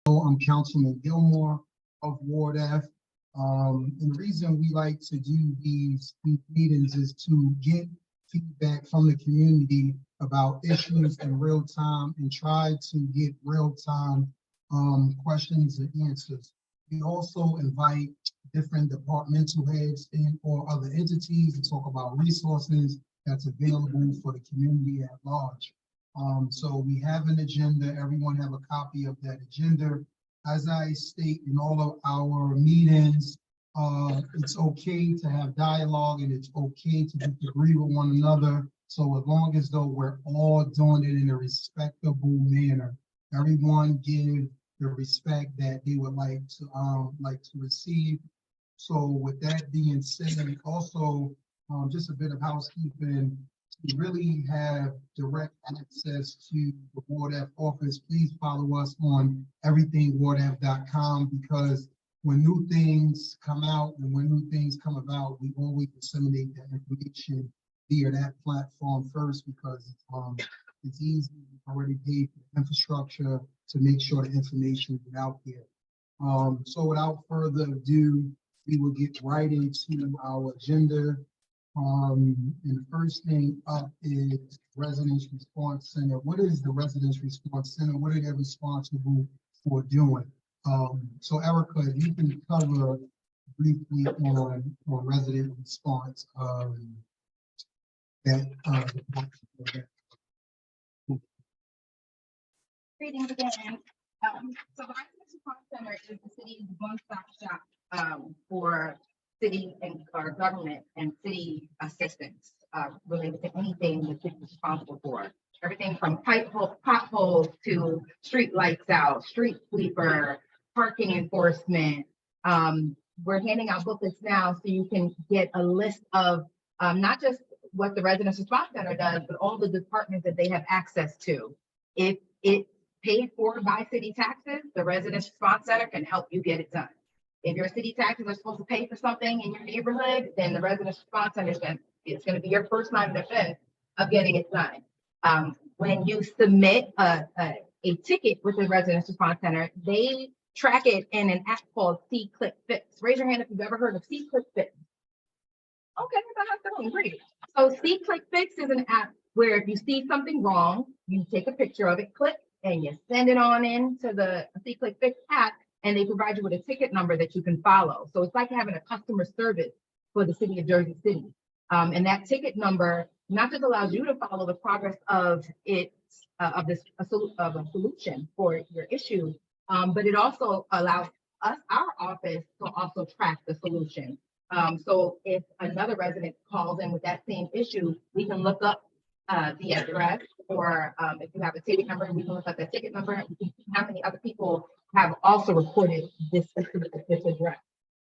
I'm Councilman Gilmore of Ward F. And the reason we like to do these meetings is to get feedback from the community about issues in real time and try to get real time questions and answers. We also invite different departmental heads and or other entities to talk about resources that's available for the community at large. So we have an agenda. Everyone have a copy of that agenda. As I state in all of our meetings, it's okay to have dialogue and it's okay to disagree with one another. So as long as though we're all doing it in a respectable manner, everyone give the respect that they would like to receive. So with that being said, also just a bit of housekeeping. To really have direct access to the Ward F office, please follow us on everythingwardf.com, because when new things come out and when new things come about, we always disseminate that information via that platform first, because it's easy. We've already paid for the infrastructure to make sure the information is out there. So without further ado, we will get right into our agenda. And the first thing up is Residence Response Center. What is the Residence Response Center? What are they responsible for doing? So Erica, if you can cover briefly on resident response. Greetings again. So the Residence Response Center is the city's one-stop shop for city and our government and city assistance related to anything the city is responsible for. Everything from potholes to street lights out, street sweeper, parking enforcement. We're handing out booklets now so you can get a list of not just what the Residence Response Center does, but all the departments that they have access to. If it's paid for by city taxes, the Residence Response Center can help you get it done. If your city taxes are supposed to pay for something in your neighborhood, then the Residence Response Center is going to be your first line of defense of getting it done. When you submit a ticket with the Residence Response Center, they track it in an app called C-Click-Fix. Raise your hand if you've ever heard of C-Click-Fix. Okay, that's great. So C-Click-Fix is an app where if you see something wrong, you take a picture of it, click, and you send it on into the C-Click-Fix app, and they provide you with a ticket number that you can follow. So it's like having a customer service for the city of Jersey City. And that ticket number not just allows you to follow the progress of a solution for your issue, but it also allows us, our office, to also track the solution. So if another resident calls in with that same issue, we can look up the address, or if you have a ticket number, we can look up that ticket number. We can see how many other people have also reported this address.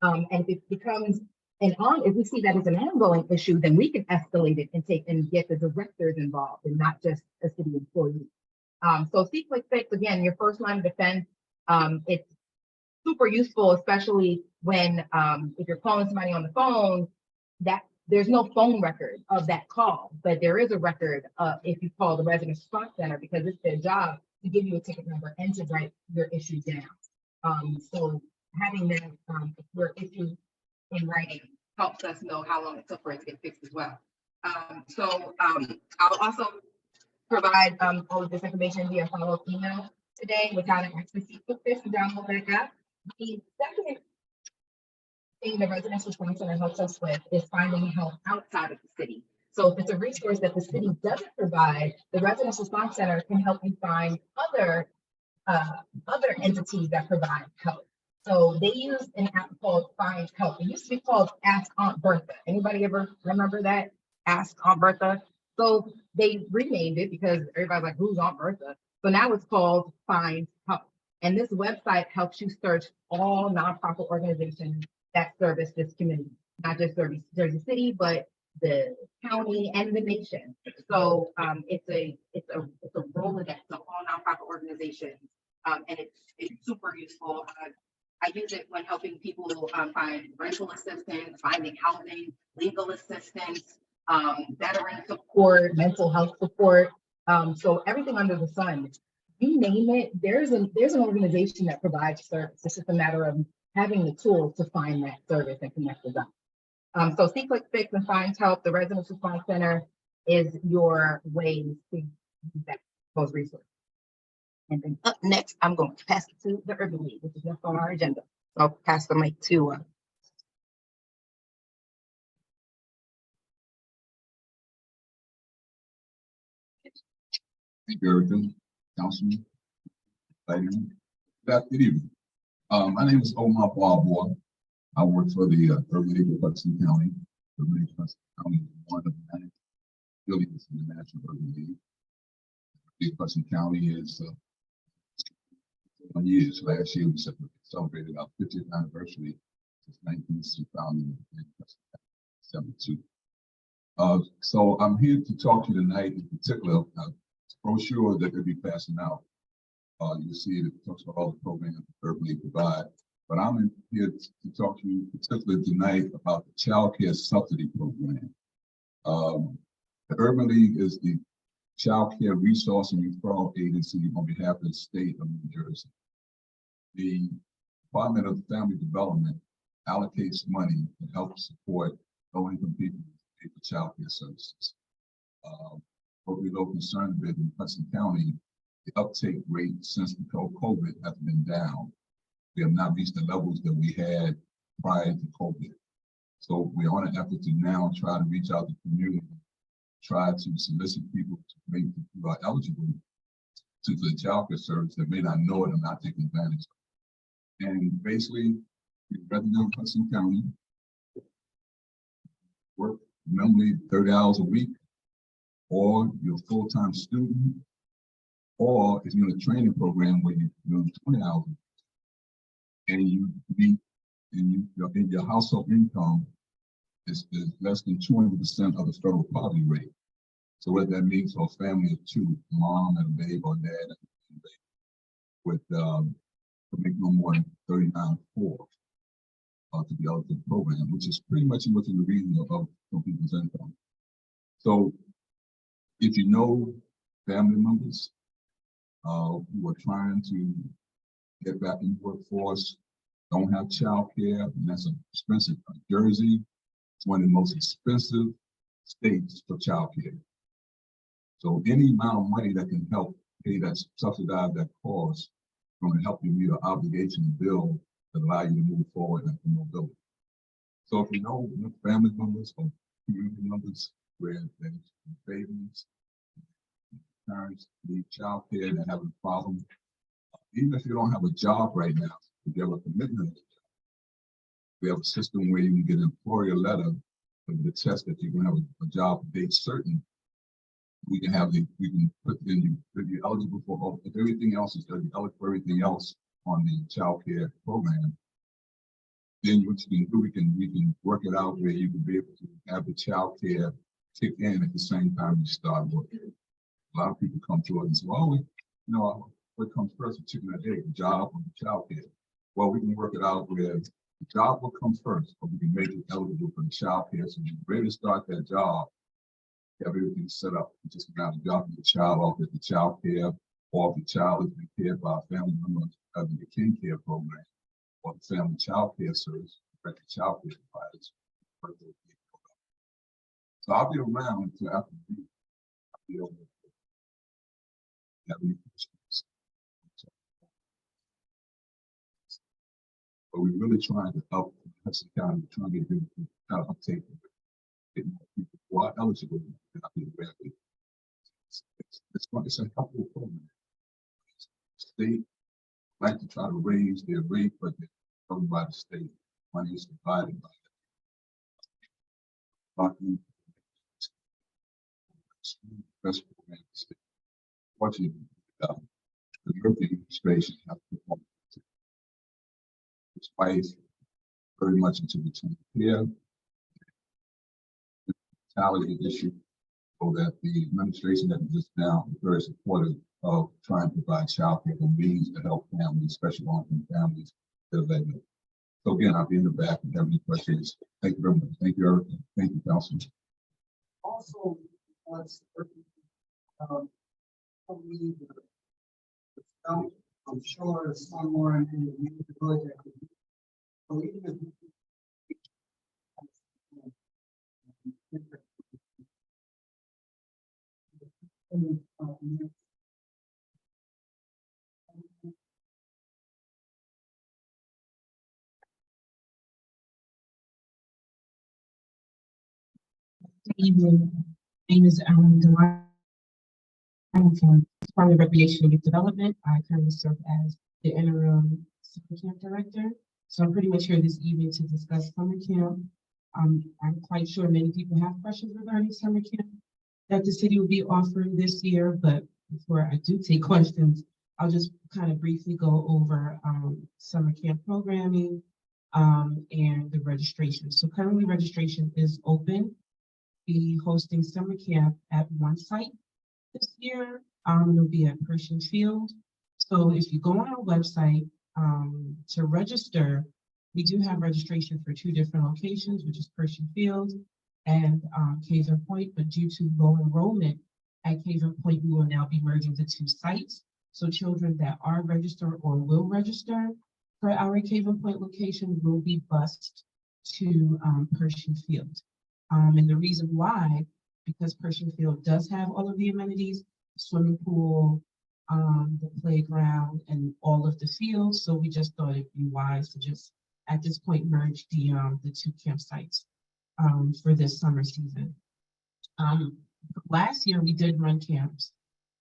And if it becomes if we see that as an ongoing issue, then we can escalate it and get the directors involved and not just a city employee. So C-Click-Fix, again, your first line of defense. It's super useful, especially when if you're calling somebody on the phone, that there's no phone record of that call, but there is a record if you call the Residence Response Center, because it's their job to give you a ticket number and to write your issue down. So having that your issue in writing helps us know how long it took for it to get fixed as well. I'll also provide all of this information via follow-up email today with how to access C-Click-Fix and download that app. The second thing the Residence Response Center helps us with is finding help outside of the city. So if it's a resource that the city doesn't provide, the Residence Response Center can help you find other entities that provide help. So they use an app called Find Help. It used to be called Ask Aunt Bertha. Anybody ever remember that? Ask Aunt Bertha. So they renamed it because everybody's like, who's Aunt Bertha? So now it's called Find Help. And this website helps you search all nonprofit organizations that service this community, not just Jersey City, but the county and the nation. So it's a Rolodex of all nonprofit organizations, and it's super useful. I use it when helping people find rental assistance, finding housing, legal assistance, veteran support, mental health support. So everything under the sun. you name it, there's an organization that provides service. It's just a matter of having the tools to find that service and connect the dots. So See Click Fix and Find Help, the Residence Response Center is your way to use those resources. And then up next, I'm going to pass it to the Urban League, which is next on our agenda. So I'll pass the mic to Thank you, Erica. Councilman, good evening. My name is Omar Barbour. I work for the Urban League of Hudson County. Urban League of Hudson County is one of the 9 affiliates in the National Urban League. League of Hudson County is 1 year. So last year we celebrated our 50th anniversary since 1972. So I'm here to talk to you tonight in particular. Brochure that they'll be passing out. You'll see it talks about all the programs that Urban League provide. But I'm here to talk to you particularly tonight about the Child Care Subsidy Program. The Urban League is the Child Care Resource and Referral Agency on behalf of the state of New Jersey. The Department of Family Development allocates money to help support low-income people pay for child care services. What we're a little concerned with in Hudson County, the uptake rate since before COVID has been down. We have not reached the levels that we had prior to COVID. So we're on an effort to now try to reach out to the community, try to solicit people to make people who are eligible to the child care service that may not know it and not taking advantage of it. And basically, you're a resident of Hudson County, work minimally 30 hours a week, or you're a full-time student, or if you're in a training program where you're doing 20 hours, and you meet, and your household income is less than 200% of the federal poverty rate. So what that means for a family of 2, mom and a babe, or dad and a babe, with to make no more than 39.4 to be eligible for the program, which is pretty much within the region of some people's income. So if you know family members who are trying to get back in the workforce, don't have child care, and that's expensive. Jersey is one of the most expensive states for child care. So any amount of money that can help pay that, subsidize that cost, is going to help you meet an obligation bill that allow you to move forward and for mobility. So if you know family members or community members where there's babies, parents need child care and having a problem, even if you don't have a job right now, if you have a commitment, we have a system where you can get an employer letter to test that you're going to have a job date certain. We can put in if you're eligible for, if everything else is eligible for everything else on the child care program, then what you can do, we can work it out where you can be able to have the child care kick in at the same time you start working. A lot of people come to us and say, well, what comes first, the chicken or egg, the job or the child care? Well, we can work it out where the job will come first, but we can make it eligible for the child care. So you're ready to start that job, you have everything set up. You just got to drop the child off at the child care, or if the child has been cared by a family member of the Kin Care program, or the family child care service, the child care providers. So I'll be around until after the meeting. I'll be able to have any questions. But we're really trying to help Hudson County, trying to get people to kind of uptake get more people who are eligible to not be rapid. It's a helpful program. State like to try to raise their rate, but they're covered by the state. Money is divided by the best program in the state. Fortunately, the European administration has performed despite very much into the care mortality issue, so that the administration that is just now is very supportive of trying to provide child care and means to help families, especially low-income families that are living. So again, I'll be in the back if you have any questions. Thank you very much. Thank you, Eric. Thank you, Councilman. Also, I'm sure someone in the neighborhood that could. So even if- Evening. My name is Delilah from Department of Recreation and Youth Development. I currently serve as the interim summer camp director. So I'm pretty much here this evening to discuss summer camp. I'm quite sure many people have questions regarding summer camp that the city will be offering this year, but before I do take questions, I'll just kind of briefly go over summer camp programming and the registration. So currently registration is open. Be hosting summer camp at one site this year. It'll be at Pershing Field. So if you go on our website to register, we do have registration for two different locations, which is Pershing Field and Caven Point. But due to low enrollment at Caven Point, we will now be merging the two sites. So children that are registered or will register for our Caven Point location will be bused to Pershing Field. And the reason why, because Pershing Field does have all of the amenities, swimming pool, the playground, and all of the fields. So we just thought it'd be wise to just, at this point, merge the two campsites for this summer season. Last year, we did run camps,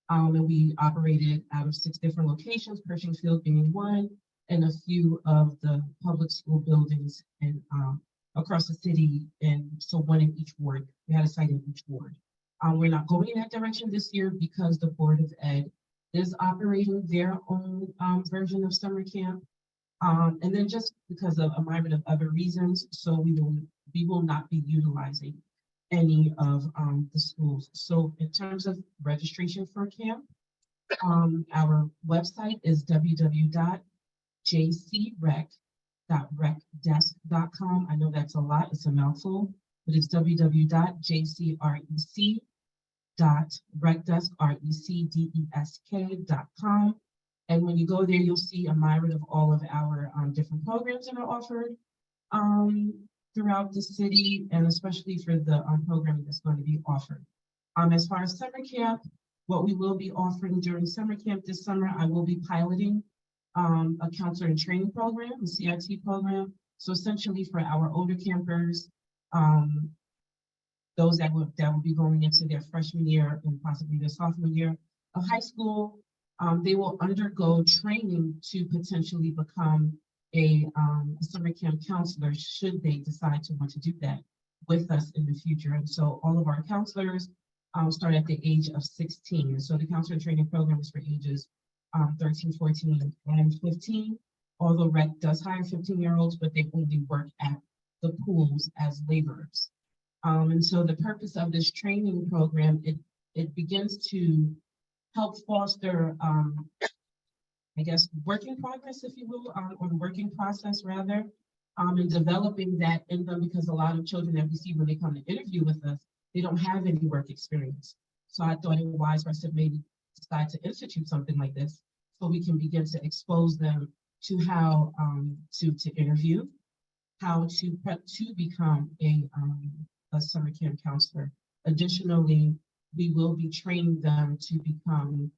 and we operated out of 6 different locations, Pershing Field being one, and a few of the public school buildings and across the city, and so one in each ward. We had a site in each ward. We're not going in that direction this year because the Board of Ed is operating their own version of summer camp. And then just because of a myriad of other reasons, so we will not be utilizing any of the schools. So in terms of registration for camp, our website is www.jcrec.recdesk.com. I know that's a lot, it's a mouthful, but it's www.jcrec.recdesk.com. And when you go there, you'll see a myriad of all of our different programs that are offered throughout the city, and especially for the programming that's going to be offered. As far as summer camp, what we will be offering during summer camp this summer, I will be piloting a counselor and training program, a CIT program. So essentially for our older campers, those that will be going into their freshman year and possibly their sophomore year of high school, they will undergo training to potentially become a summer camp counselor should they decide to want to do that with us in the future. And so all of our counselors start at the age of 16. And so the counselor training program is for ages 13, 14, and 15. Although REC does hire 15-year-olds, but they only work at the pools as laborers. And so the purpose of this training program, it begins to help foster, I guess, working progress, if you will, or the working process rather, and developing that in them, because a lot of children that we see when they come to interview with us, they don't have any work experience. So I thought it was wise for us to maybe decide to institute something like this so we can begin to expose them to how to interview, how to prep to become a summer camp counselor. Additionally, we will be training them to become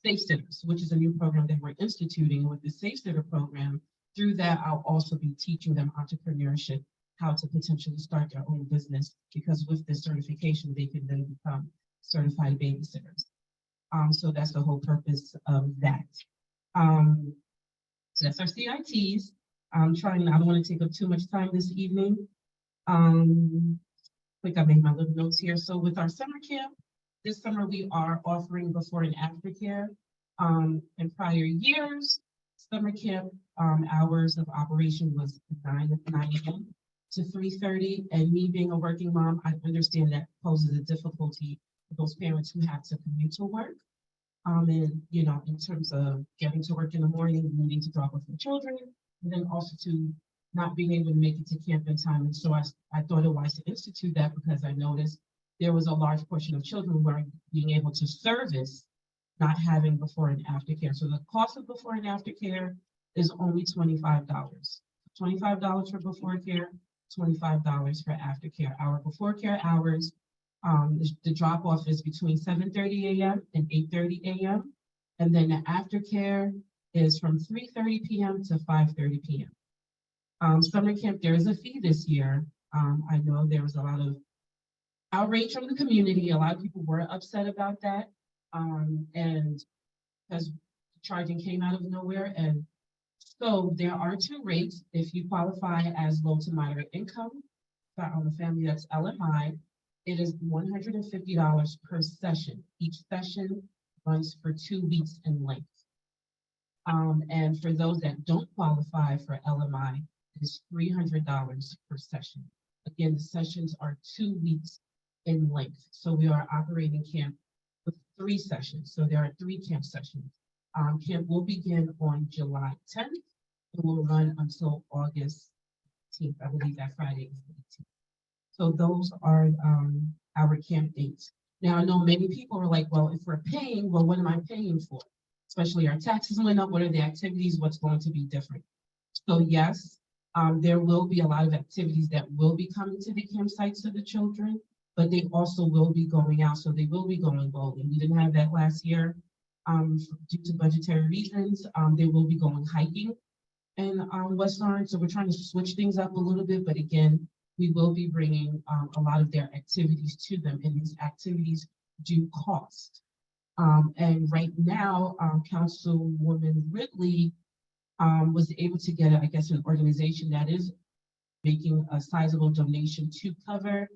safe sitters, which is a new program that we're instituting. With the safe sitter program, through that, I'll also be teaching them entrepreneurship, how to potentially start their own business, because with this certification, they can then become certified babysitters. So that's the whole purpose of that. So that's our CITs. I'm trying, I don't want to take up too much time this evening. I think I made my little notes here. So with our summer camp, this summer we are offering before and after care. In prior years, summer camp hours of operation was 9 a.m. to 3:30. And me being a working mom, I understand that poses a difficulty for those parents who have to commute to work. And you know, in terms of getting to work in the morning, needing to drop off the children, and then also to not being able to make it to camp in time. And so I thought it wise to institute that because I noticed there was a large portion of children who weren't being able to service not having before and after care. So the cost of before and after care is only $25. $25 for before care, $25 for after care. Our before care hours, the drop off is between 7:30 a.m. and 8:30 a.m. And then the aftercare is from 3:30 p.m. to 5:30 p.m. Summer camp, there is a fee this year. I know there was a lot of outrage from the community. A lot of people were upset about that. And because charging came out of nowhere. And so there are two rates. If you qualify as low to moderate income, on a family that's LMI, it is $150 per session. Each session runs for 2 weeks in length. And for those that don't qualify for LMI, it is $300 per session. Again, the sessions are 2 weeks in length. So we are operating camp with 3 sessions. So there are 3 camp sessions. Camp will begin on July 10th and will run until August 18th. I believe that Friday is the 18th. So those are our camp dates. Now, I know many people are like, well, if we're paying, well, what am I paying for? Especially our taxes went up. What are the activities? What's going to be different? So yes, there will be a lot of activities that will be coming to the campsites for the children, but they also will be going out. So they will be going bowling. We didn't have that last year due to budgetary reasons. They will be going hiking in West Orange. So we're trying to switch things up a little bit, but again, we will be bringing a lot of their activities to them, and these activities do cost. And right now, Councilwoman Ridley was able to get, I guess, an organization that is making a sizable donation to cover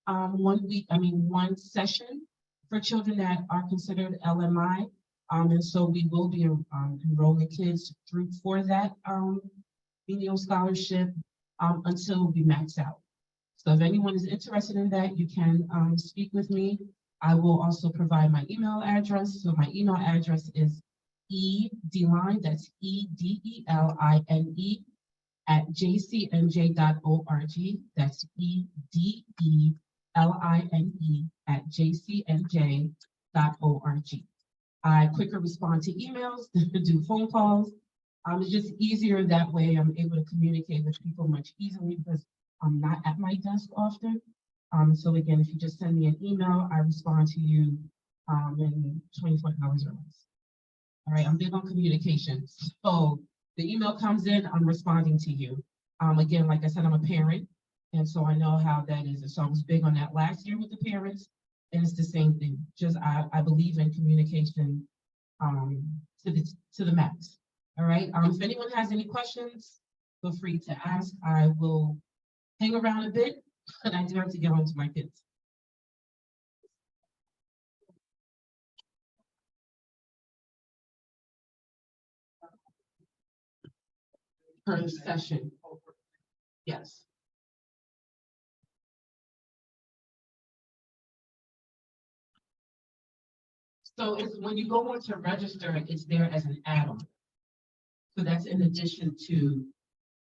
1 session for children that are considered LMI. And so we will be enrolling kids for that menial scholarship until we max out. So if anyone is interested in that, you can speak with me. I will also provide my email address. So my email address is edeline, that's EDELINE @jcnj.org. That's EDELINE @jcnj.org. I quicker respond to emails than to do phone calls. It's just easier that way. I'm able to communicate with people much easily because I'm not at my desk often. So again, if you just send me an email, I respond to you in 24 hours or less. All right, I'm big on communication. So the email comes in, I'm responding to you. Again, like I said, I'm a parent, and so I know how that is. And so I was big on that last year with the parents, and it's the same thing. Just I believe in communication to the max. All right. If anyone has any questions, feel free to ask. I will hang around a bit, but I do have to get home to my kids. Per session. Yes. So it's when you go on to register, it's there as an add-on. So that's in addition to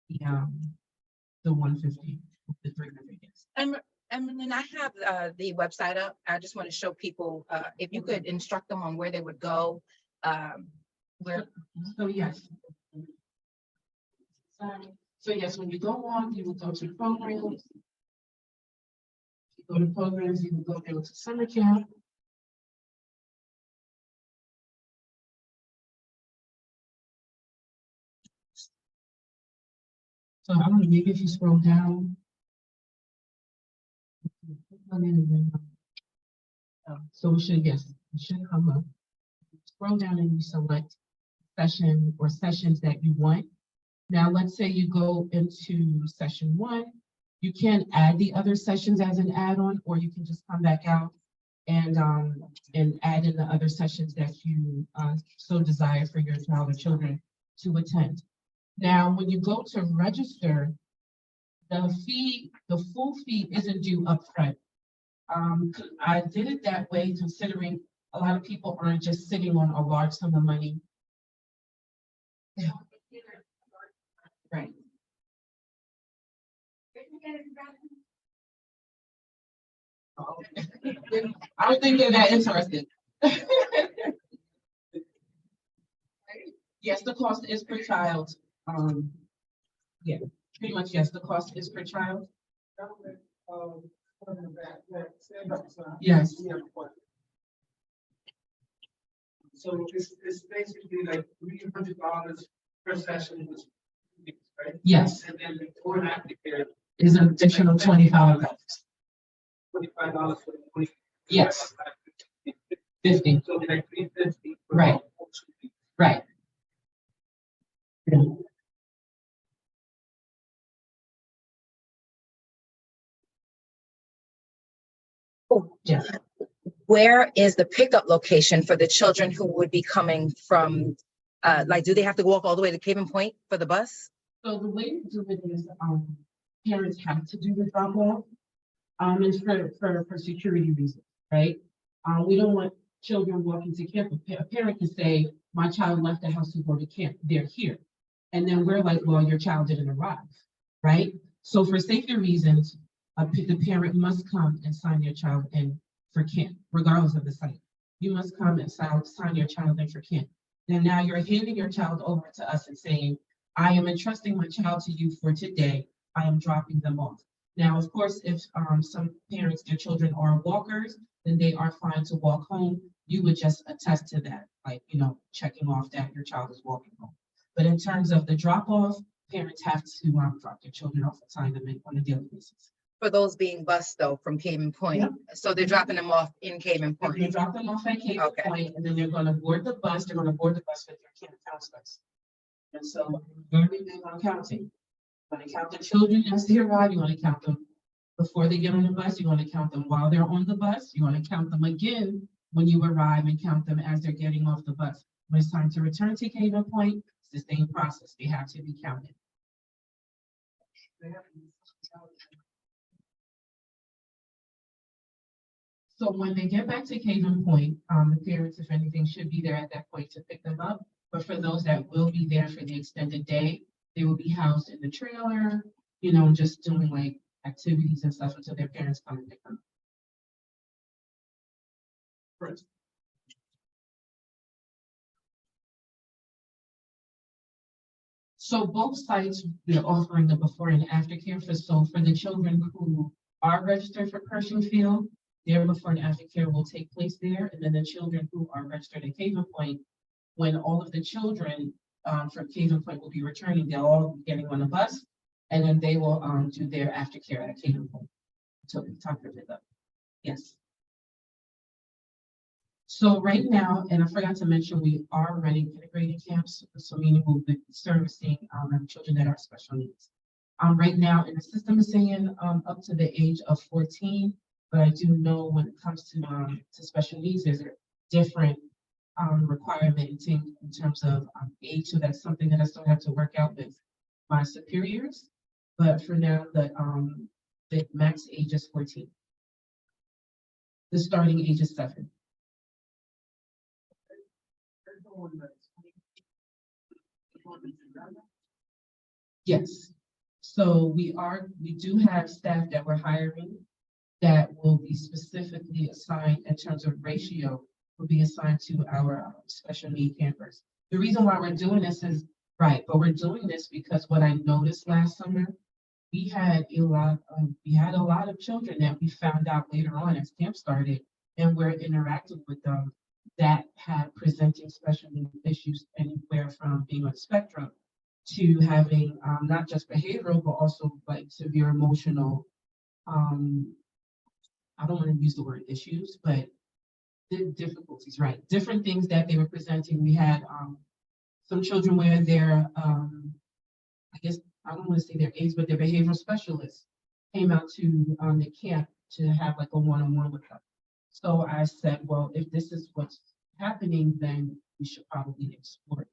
the 150, the 300. Yes. And then I have the website up. I just want to show people if you could instruct them on where they would go. So yes. So yes, when you go on, you will go to programs. You go to programs, you will go there to summer camp. So I don't know, maybe if you scroll down. So it should, yes, it should come up. Scroll down and you select session or sessions that you want. Now, let's say you go into session 1, you can add the other sessions as an add-on, or you can just come back out and add in the other sessions that you so desire for your child or children to attend. Now, when you go to register, the full fee isn't due upfront. I did it that way considering a lot of people aren't just sitting on a large sum of money. Yeah. Right. I don't think they're that interested. Yes, the cost is per child. Yeah, pretty much, yes, the cost is per child. Yes. So it's basically like $300 per session, right? Yes, And then before and after care, is an additional $25. $25 for the 20. Yes, 50, So like $350. Right. right. Yeah. Yes. Where is the pickup location for the children who would be coming from, like, do they have to walk all the way to Caven Point for the bus? So the way to do it is, parents have to do the drop off. It's for security reasons, right? We don't want children walking to camp. A parent can say, my child left the house to go to camp, they're here. And then we're like, well, your child didn't arrive, right? So for safety reasons, the parent must come and sign your child in for camp, regardless of the site. You must come and sign your child in for camp. And now you're handing your child over to us and saying, I am entrusting my child to you for today. I am dropping them off. Now, of course, if some parents, their children are walkers, then they are fine to walk home. You would just attest to that, like, checking off that your child is walking home. But in terms of the drop off, parents have to drop their children off and sign them in on a daily basis. For those being bused though from Caven Point, Yep. so they're dropping them off in Caven They're gonna Point. drop them off at Cape Okay. Point, and then they're gonna board the bus. They're gonna board the bus with their camp counselors. And so very big on counting. You want to count the children as they arrive. You want to count them before they get on the bus. You want to count them while they're on the bus. You want to count them again when you arrive, and count them as they're getting off the bus. When it's time to return to Caven Point, it's the same process. They have to be counted. So when they get back to Caven Point, the parents, if anything, should be there at that point to pick them up. But for those that will be there for the extended day, they will be housed in the trailer, just doing like activities and stuff until their parents come and pick them up. So both sites, we're offering the before and after care for the children who are registered for Pershing Field, their before and after care will take place there. And then the children who are registered at Caven Point, when all of the children from Caven Point will be returning, they'll all be getting on a bus, and then they will do their aftercare at Caven Point until the time for pickup. Yes. So right now, and I forgot to mention, we are running integrated camps, so meaning we'll be servicing children that are special needs. Right now, in the system is saying up to the age of 14, but I do know when it comes to special needs, there's a different requirement in terms of age, so that's something that I still have to work out with my superiors. But for now, the max age is 14. The starting age is 7. Yes. So we do have staff that we're hiring that will be specifically assigned in terms of ratio, will be assigned to our special need campers. The reason why we're doing this is right, but we're doing this because what I noticed last summer, we had a lot of children that we found out later on as camp started, and we're interacting with them that had presenting special needs issues anywhere from being on the spectrum to having not just behavioral, but also like severe emotional, I don't want to use the word issues, but the difficulties, right? Different things that they were presenting. We had some children where they're, I guess, I don't want to say their age, but their behavioral specialists came out to the camp to have like a one-on-one with them. So I said, well, if this is what's happening, then we should probably explore it.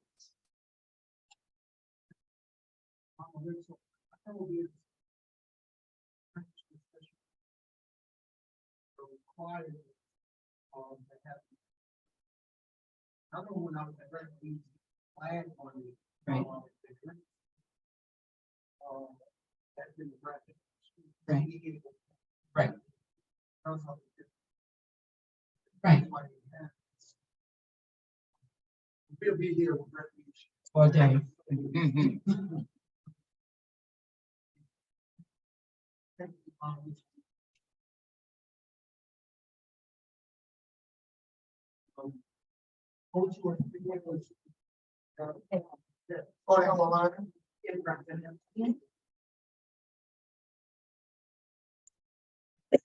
Another one I was very flag on the Right. That's been rapid. Right. Right. Right. We'll be here with refuge all day.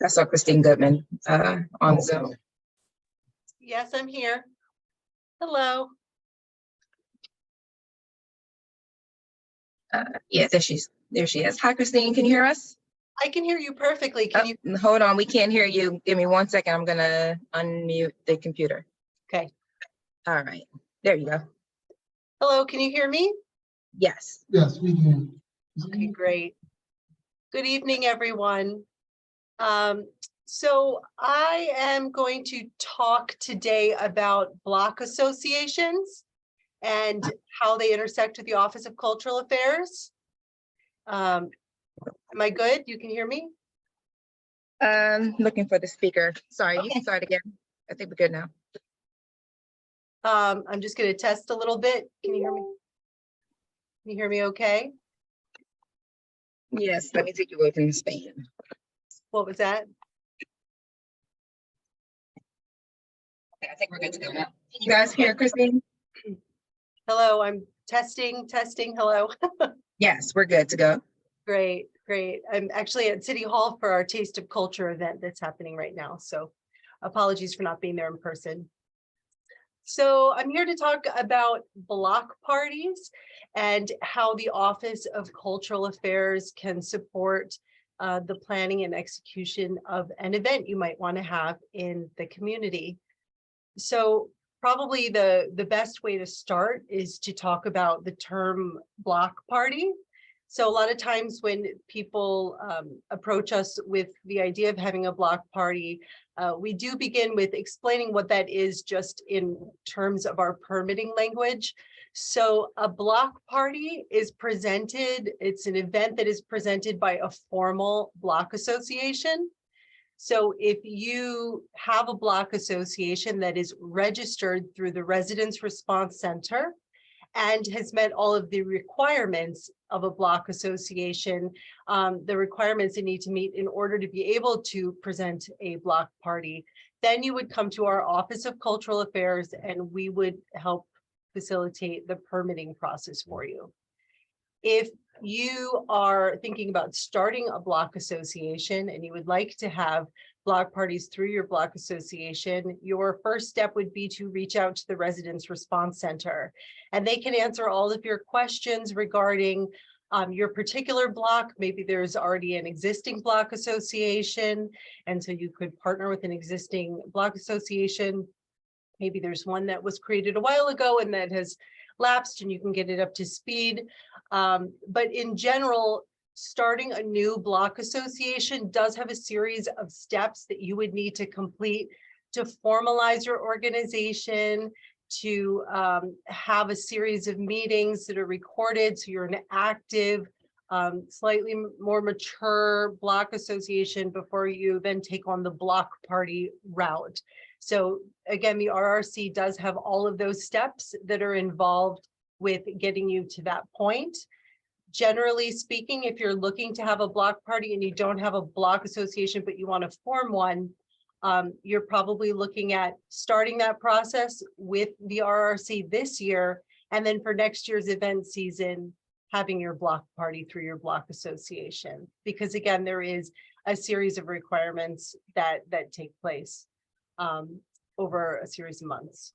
I saw Christine Goodman on Zoom. Yes, I'm here. Hello. Yeah, there she is. Hi, Christine, can you hear us? I can hear you perfectly. Can you? Hold on, we can't hear you. Give me 1 second. I'm gonna unmute the computer. Okay. All right, there you go. Hello, can you hear me? Yes. Yes, we can. Okay, great. Good evening, everyone. So I am going to talk today about block associations and how they intersect with the Office of Cultural Affairs. Am I good? You can hear me? Looking for the speaker. Sorry, you can start again. I think we're good now. I'm just going to test a little bit. Can you hear me? Can you hear me okay? Yes, let me take you away from the span. What was that? Okay, I think we're good to go now. Can you guys hear Christine? Hello, I'm testing. Hello. Yes, we're good to go. Great. I'm actually at City Hall for our Taste of Culture event that's happening right now. So apologies for not being there in person. So I'm here to talk about block parties and how the Office of Cultural Affairs can support the planning and execution of an event you might want to have in the community. So probably the best way to start is to talk about the term block party. So a lot of times when people approach us with the idea of having a block party, we do begin with explaining what that is just in terms of our permitting language. So a block party is presented, it's an event that is presented by a formal block association. So if you have a block association that is registered through the Residents Response Center and has met all of the requirements of a block association, the requirements they need to meet in order to be able to present a block party, then you would come to our Office of Cultural Affairs and we would help facilitate the permitting process for you. If you are thinking about starting a block association and you would like to have block parties through your block association, your first step would be to reach out to the Residents Response Center, and they can answer all of your questions regarding your particular block. Maybe there's already an existing block association, and so you could partner with an existing block association. Maybe there's one that was created a while ago and that has lapsed and you can get it up to speed. But in general, starting a new block association does have a series of steps that you would need to complete to formalize your organization, to have a series of meetings that are recorded so you're an active, slightly more mature block association before you then take on the block party route. So again, the RRC does have all of those steps that are involved with getting you to that point. Generally speaking, if you're looking to have a block party and you don't have a block association, but you want to form one, you're probably looking at starting that process with the RRC this year. And then for next year's event season, having your block party through your block association. Because again, there is a series of requirements that take place over a series of months.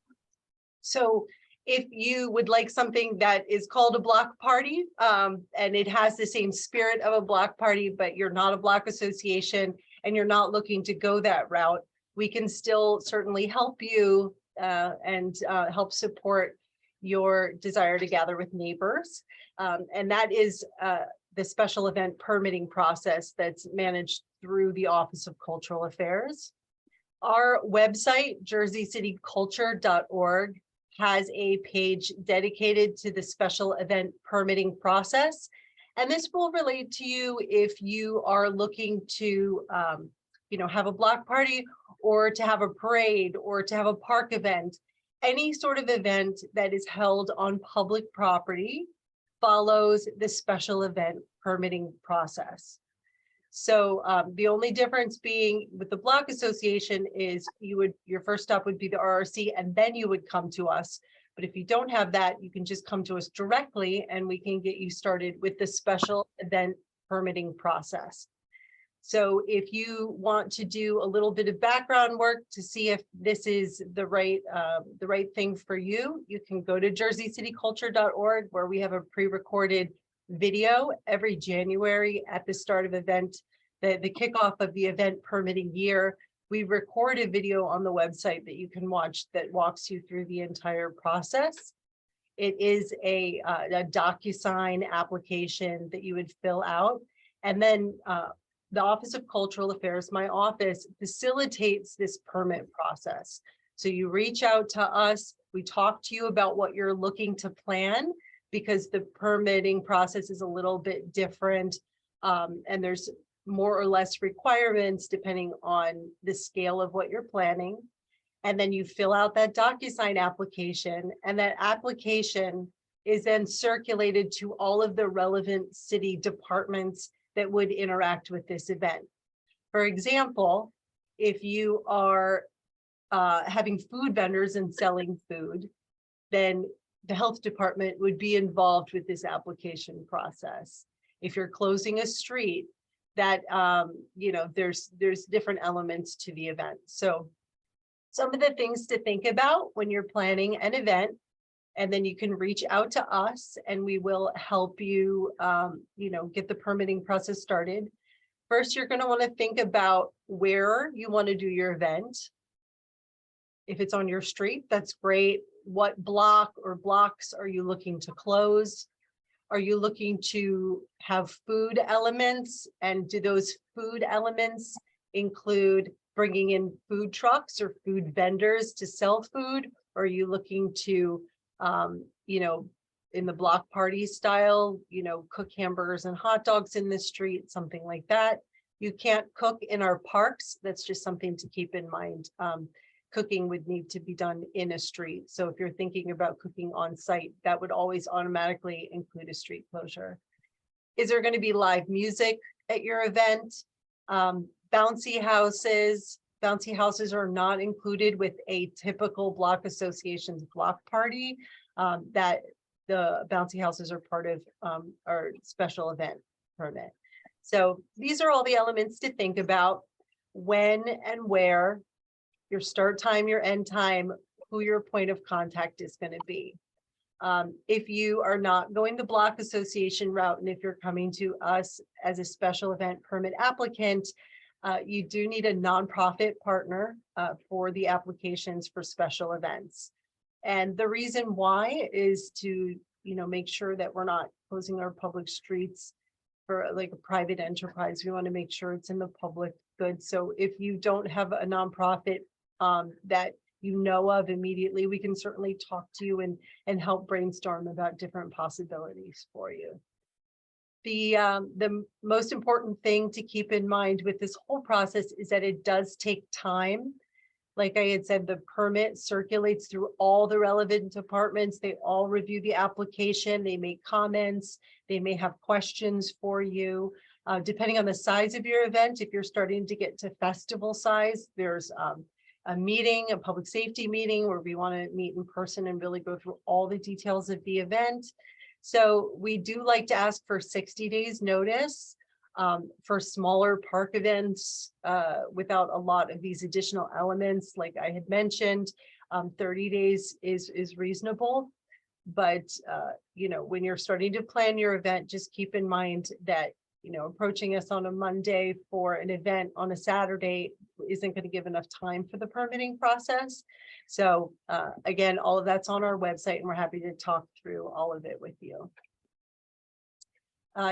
So if you would like something that is called a block party, and it has the same spirit of a block party, but you're not a block association and you're not looking to go that route, we can still certainly help you and help support your desire to gather with neighbors. And that is the special event permitting process that's managed through the Office of Cultural Affairs. Our website, jerseycityculture.org, has a page dedicated to the special event permitting process. And this will relate to you if you are looking to have a block party or to have a parade or to have a park event. any sort of event that is held on public property follows the special event permitting process. So the only difference being with the block association is your first stop would be the RRC, and then you would come to us. But if you don't have that, you can just come to us directly and we can get you started with the special event permitting process. So if you want to do a little bit of background work to see if this is the right thing for you, you can go to jerseycityculture.org, where we have a pre-recorded video every January at the start of event, the kickoff of the event permitting year. We record a video on the website that you can watch that walks you through the entire process. It is a DocuSign application that you would fill out, and then the Office of Cultural Affairs, my office, facilitates this permit process. So you reach out to us, we talk to you about what you're looking to plan, because the permitting process is a little bit different, and there's more or less requirements depending on the scale of what you're planning. And then you fill out that DocuSign application, and that application is then circulated to all of the relevant city departments that would interact with this event. For example, if you are having food vendors and selling food, then the health department would be involved with this application process. If you're closing a street, that there's different elements to the event. So some of the things to think about when you're planning an event, and then you can reach out to us and we will help you, get the permitting process started. First, you're going to want to think about where you want to do your event. If it's on your street, that's great. What block or blocks are you looking to close? Are you looking to have food elements? And do those food elements include bringing in food trucks or food vendors to sell food? Or are you looking to, in the block party style, cook hamburgers and hot dogs in the street, something like that? You can't cook in our parks. That's just something to keep in mind. Cooking would need to be done in a street. So if you're thinking about cooking on site, that would always automatically include a street closure. Is there going to be live music at your event? Bouncy houses. Bouncy houses are not included with a typical block association's block party. That the bouncy houses are part of our special event permit. So these are all the elements to think about: when and where, your start time, your end time, who your point of contact is going to be. If you are not going the block association route, and if you're coming to us as a special event permit applicant, you do need a nonprofit partner for the applications for special events. And the reason why is to, make sure that we're not closing our public streets for like a private enterprise. We want to make sure it's in the public good. So if you don't have a nonprofit that you know of immediately, we can certainly talk to you and help brainstorm about different possibilities for you. The most important thing to keep in mind with this whole process is that it does take time. Like I had said, the permit circulates through all the relevant departments. They all review the application. They make comments. They may have questions for you. Depending on the size of your event, if you're starting to get to festival size, there's a meeting, a public safety meeting, where we want to meet in person and really go through all the details of the event. So we do like to ask for 60 days notice for smaller park events without a lot of these additional elements. Like I had mentioned, 30 days is reasonable. But, when you're starting to plan your event, just keep in mind that, approaching us on a Monday for an event on a Saturday isn't going to give enough time for the permitting process. So again, all of that's on our website, and we're happy to talk through all of it with you.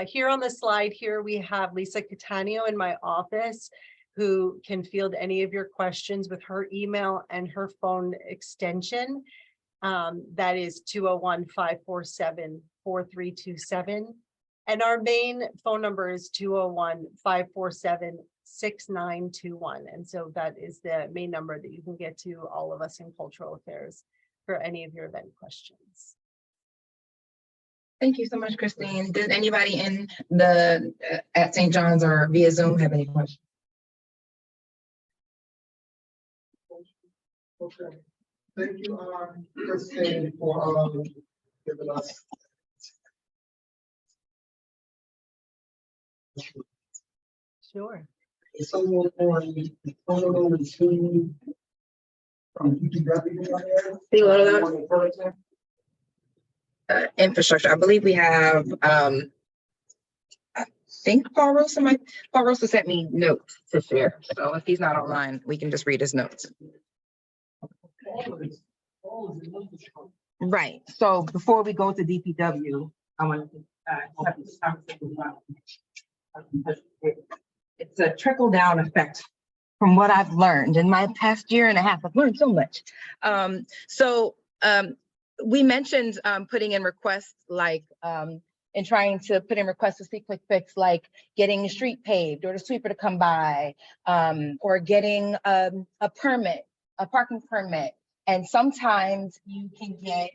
Here on the slide here, we have Lisa Catania in my office, who can field any of your questions with her email and her phone extension. That is 201-547-4327. And our main phone number is 201-547-6921. And so that is the main number that you can get to all of us in cultural affairs. for any of your event questions. Thank you so much, Christine. Does anybody in the at St. John's or via Zoom have any questions? Okay. Thank you, Christine, for giving us. Sure. So on the photo and screen from DPW. See a little of that? Infrastructure. I believe we have, I think Paul Rosa sent me notes to share. So if he's not online, we can just read his notes. Right. So before we go to DPW, I want to have this conversation about it's a trickle down effect from what I've learned in my past year and a half. I've learned so much. We mentioned putting in requests like and trying to put in requests to see quick fix, like getting the street paved or the sweeper to come by, or getting a permit, a parking permit. And sometimes you can get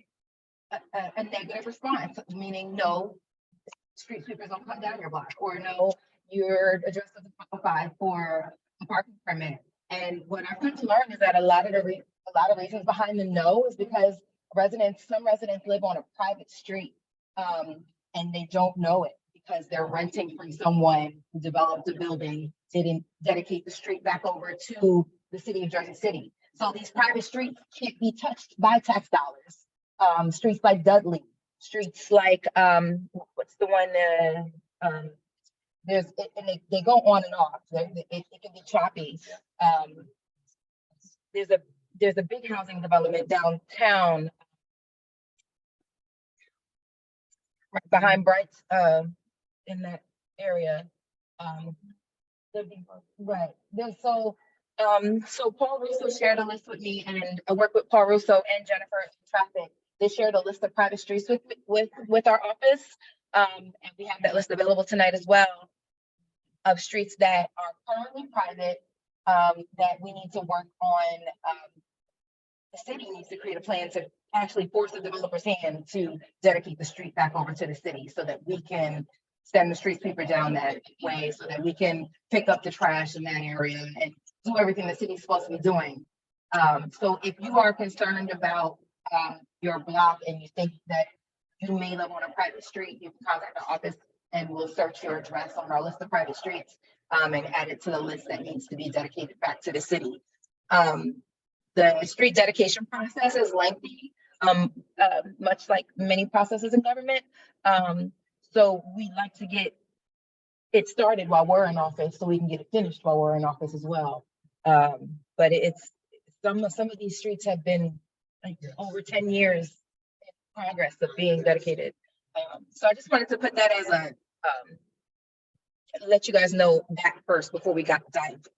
a negative response, meaning no, street sweepers don't come down your block, or no, your address doesn't qualify for a parking permit. And what I've come to learn is that a lot of reasons behind the no is because some residents live on a private street, and they don't know it because they're renting from someone who developed a building, didn't dedicate the street back over to the city of Jersey City. So these private streets can't be touched by tax dollars. Streets like Dudley, streets like, what's the one, they go on and off. It can be choppy. There's a big housing development downtown, right behind Bright's, in that area. Right. So Paul Russo shared a list with me, and I work with Paul Russo and Jennifer in traffic. They shared a list of private streets with our office. And we have that list available tonight as well, of streets that are currently private, that we need to work on. The city needs to create a plan to actually force the developer's hand to dedicate the street back over to the city so that we can send the street sweeper down that way, so that we can pick up the trash in that area and do everything the city's supposed to be doing. So if you are concerned about your block and you think that you may live on a private street, you can contact the office and we'll search your address on our list of private streets, and add it to the list that needs to be dedicated back to the city. The street dedication process is lengthy, much like many processes in government. So we like to get it started while we're in office so we can get it finished while we're in office as well. But it's some of these streets have been like over 10 years in progress of being dedicated. So I just wanted to put that as a let you guys know that first before we got dived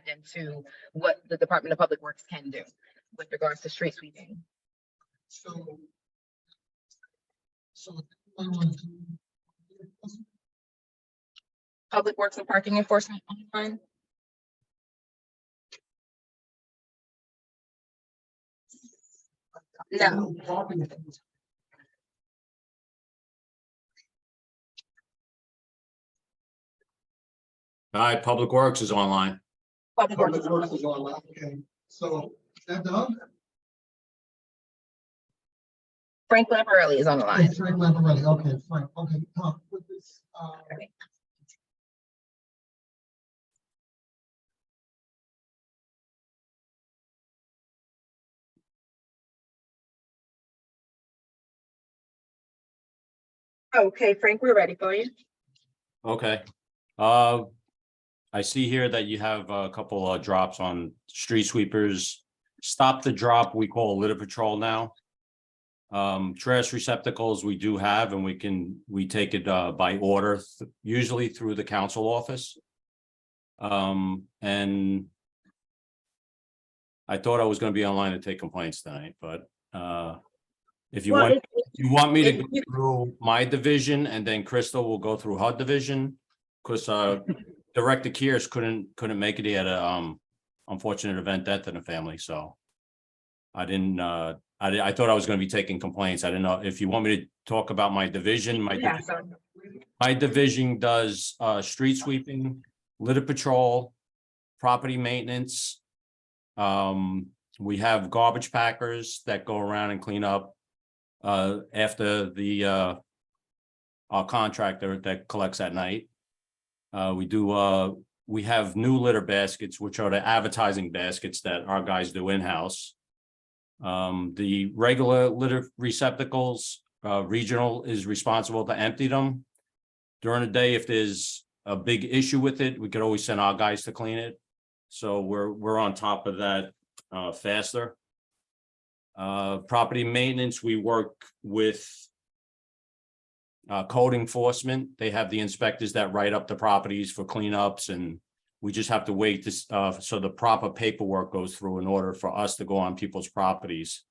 into what the Department of Public Works can do with regards to street sweeping. So Public Works and Parking Enforcement online. No. All right, Public Works is online. Public Works. Public Works is online, okay. So is that done? Frank Lamparelli is on the line. Frank Lamparelli, okay, Frank, okay, with this, Okay, Frank, we're ready for you. Okay. I see here that you have a couple of drops on street sweepers. Stop the drop, we call litter patrol now. Trash receptacles we do have, and we take it by order, usually through the council office. And I thought I was going to be online to take complaints tonight, but if you want me to go through my division and then Crystal will go through her division, because Director Kears couldn't make it. He had a unfortunate event, death in the family, so I I thought I was gonna be taking complaints. I didn't know if you want me to talk about my division, Yeah, so my division does street sweeping, litter patrol, property maintenance. We have garbage packers that go around and clean up after the our contractor that collects at night. We have new litter baskets, which are the advertising baskets that our guys do in-house. The regular litter receptacles, regional is responsible to empty them. During the day, if there's a big issue with it, we could always send our guys to clean it. So we're on top of that faster. Property maintenance, we work with code enforcement. They have the inspectors that write up the properties for cleanups, and we just have to wait to so the proper paperwork goes through in order for us to go on people's properties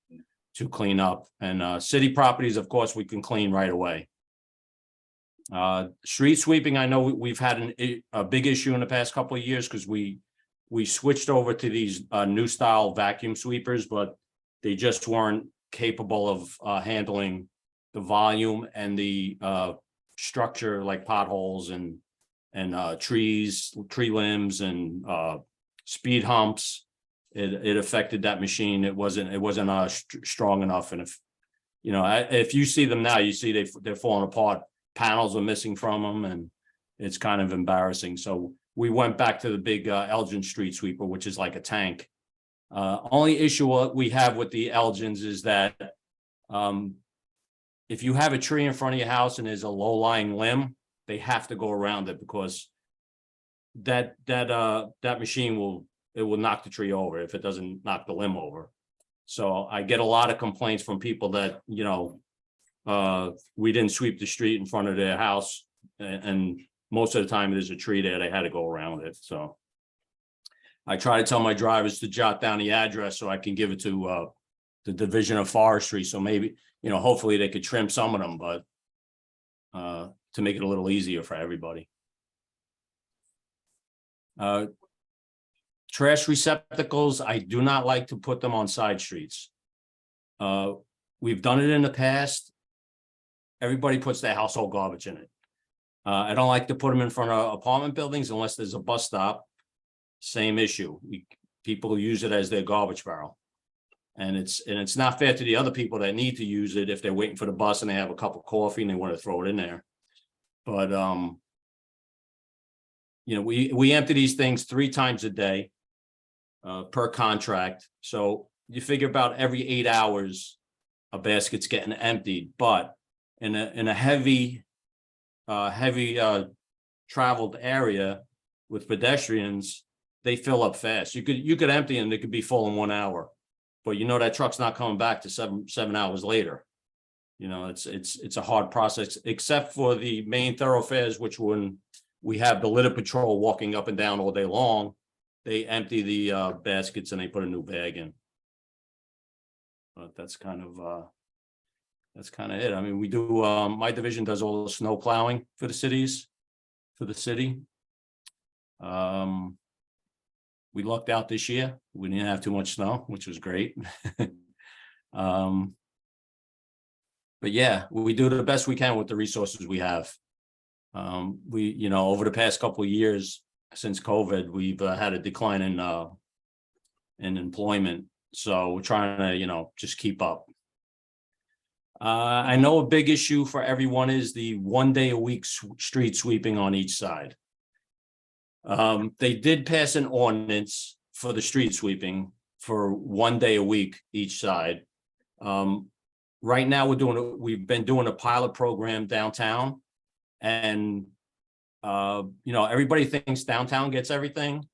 to clean up. And city properties, of course, we can clean right away. Street sweeping, I know we've had a big issue in the past couple of years because we switched over to these new style vacuum sweepers, but they just weren't capable of handling the volume and the structure, like potholes and trees, tree limbs, and speed humps. It affected that machine. It wasn't strong enough. And if you see them now, you see they're falling apart. Panels are missing from them, and it's kind of embarrassing. So we went back to the big Elgin street sweeper, which is like a tank. Only issue we have with the Elgins is that if you have a tree in front of your house and there's a low-lying limb, they have to go around it because that machine will knock the tree over if it doesn't knock the limb over. So I get a lot of complaints from people that, we didn't sweep the street in front of their house, and most of the time there's a tree there, they had to go around it. So I try to tell my drivers to jot down the address so I can give it to the Division of Forestry. So maybe, hopefully they could trim some of them, but to make it a little easier for everybody. Trash receptacles, I do not like to put them on side streets. We've done it in the past. Everybody puts their household garbage in it. I don't like to put them in front of apartment buildings unless there's a bus stop. Same issue. People use it as their garbage barrel. And it's not fair to the other people that need to use it if they're waiting for the bus and they have a cup of coffee and they want to throw it in there. But we empty these things 3 times a day per contract. So you figure about every 8 hours a basket's getting emptied. But in a heavy traveled area with pedestrians, they fill up fast. You could empty and they could be full in 1 hour, but that truck's not coming back to seven hours later. It's a hard process, except for the main thoroughfares, which when we have the litter patrol walking up and down all day long, they empty the baskets and they put a new bag in. But that's kind of it. I mean, we do, my division does all the snow plowing for the city. We lucked out this year. We didn't have too much snow, which was great. But yeah, we do the best we can with the resources we have. Over the past couple of years since COVID, we've had a decline in employment. So we're trying to, just keep up. I know a big issue for everyone is the 1 day a week street sweeping on each side. They did pass an ordinance for the street sweeping for 1 day a week each side. Right now we've been doing a pilot program downtown, and everybody thinks downtown gets everything.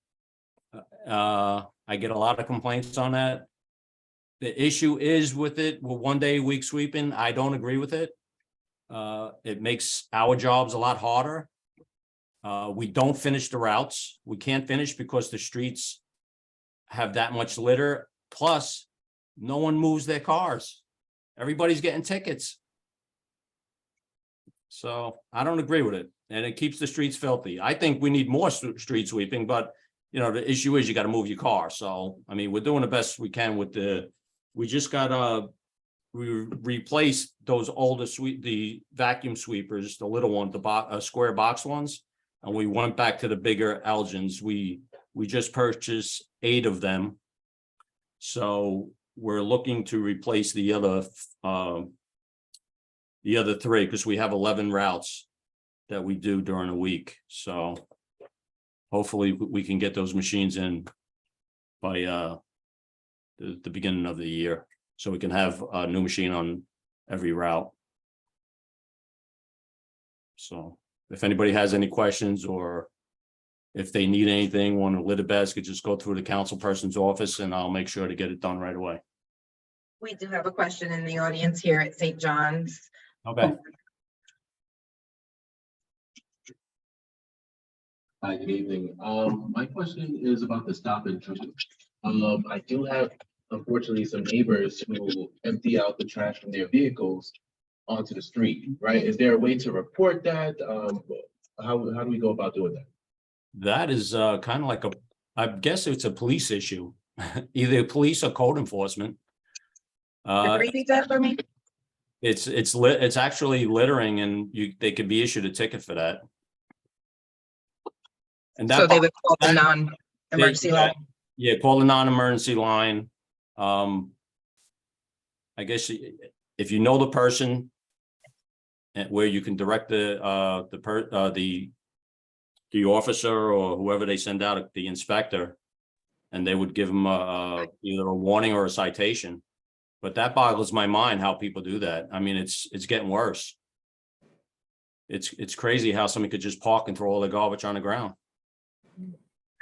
I get a lot of complaints on that. The issue is with 1 day a week sweeping, I don't agree with it. It makes our jobs a lot harder. We don't finish the routes. We can't finish because the streets have that much litter. Plus, no one moves their cars. Everybody's getting tickets. So I don't agree with it. And it keeps the streets filthy. I think we need more street sweeping, but the issue is you got to move your car. So, I mean, we're doing the best we can with we just got we replaced those older the vacuum sweepers, the little one, the square box ones. And we went back to the bigger Elgins. We just purchased 8 of them. So we're looking to replace the other 3, because we have 11 routes that we do during a week. So hopefully we can get those machines in by the beginning of the year, so we can have a new machine on every route. So if anybody has any questions, or if they need anything, want a litter basket, just go through the council person's office and I'll make sure to get it done right away. We do have a question in the audience here at St. John's. Okay. Hi, good evening. My question is about the stop and shop. I do have, unfortunately, some neighbors who empty out the trash from their vehicles onto the street, right? Is there a way to report that? How do we go about doing that? That is kind of like I guess it's a police issue, either police or code enforcement. Repeat that for me? It's actually littering, and they could be issued a ticket for that. And So they would call the non-emergency line. Yeah, call the non-emergency line. I guess if you know the person, and where you can direct the officer or whoever they send out, the inspector, and they would give them either a warning or a citation. But that boggles my mind how people do that. I mean, it's getting worse. It's crazy how somebody could just park and throw all their garbage on the ground.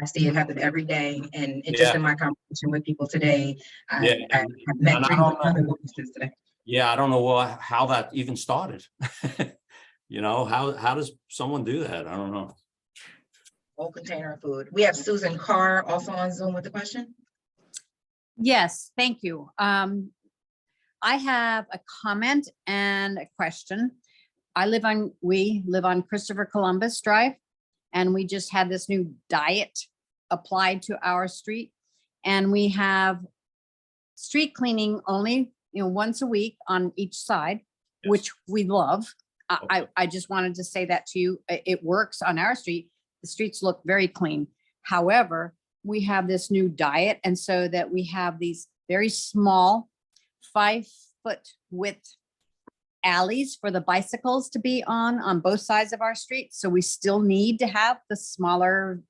I see it happen every day, and it's just in my conversation with people today. I have met 3 other witnesses today. Yeah, I don't know how that even started. You know, how does someone do that? I don't know. Whole container of food. We have Susan Carr also on Zoom with the question. Yes, thank you. I have a comment and a question. We live on Christopher Columbus Drive, and we just had this new diet applied to our street. And we have street cleaning only, once a week on each side, Yes. which we love. Okay. I just wanted to say that to you. It works on our street. The streets look very clean. However, we have this new diet, and so that we have these very small 5-foot width alleys for the bicycles to be on both sides of our street. So we still need to have the smaller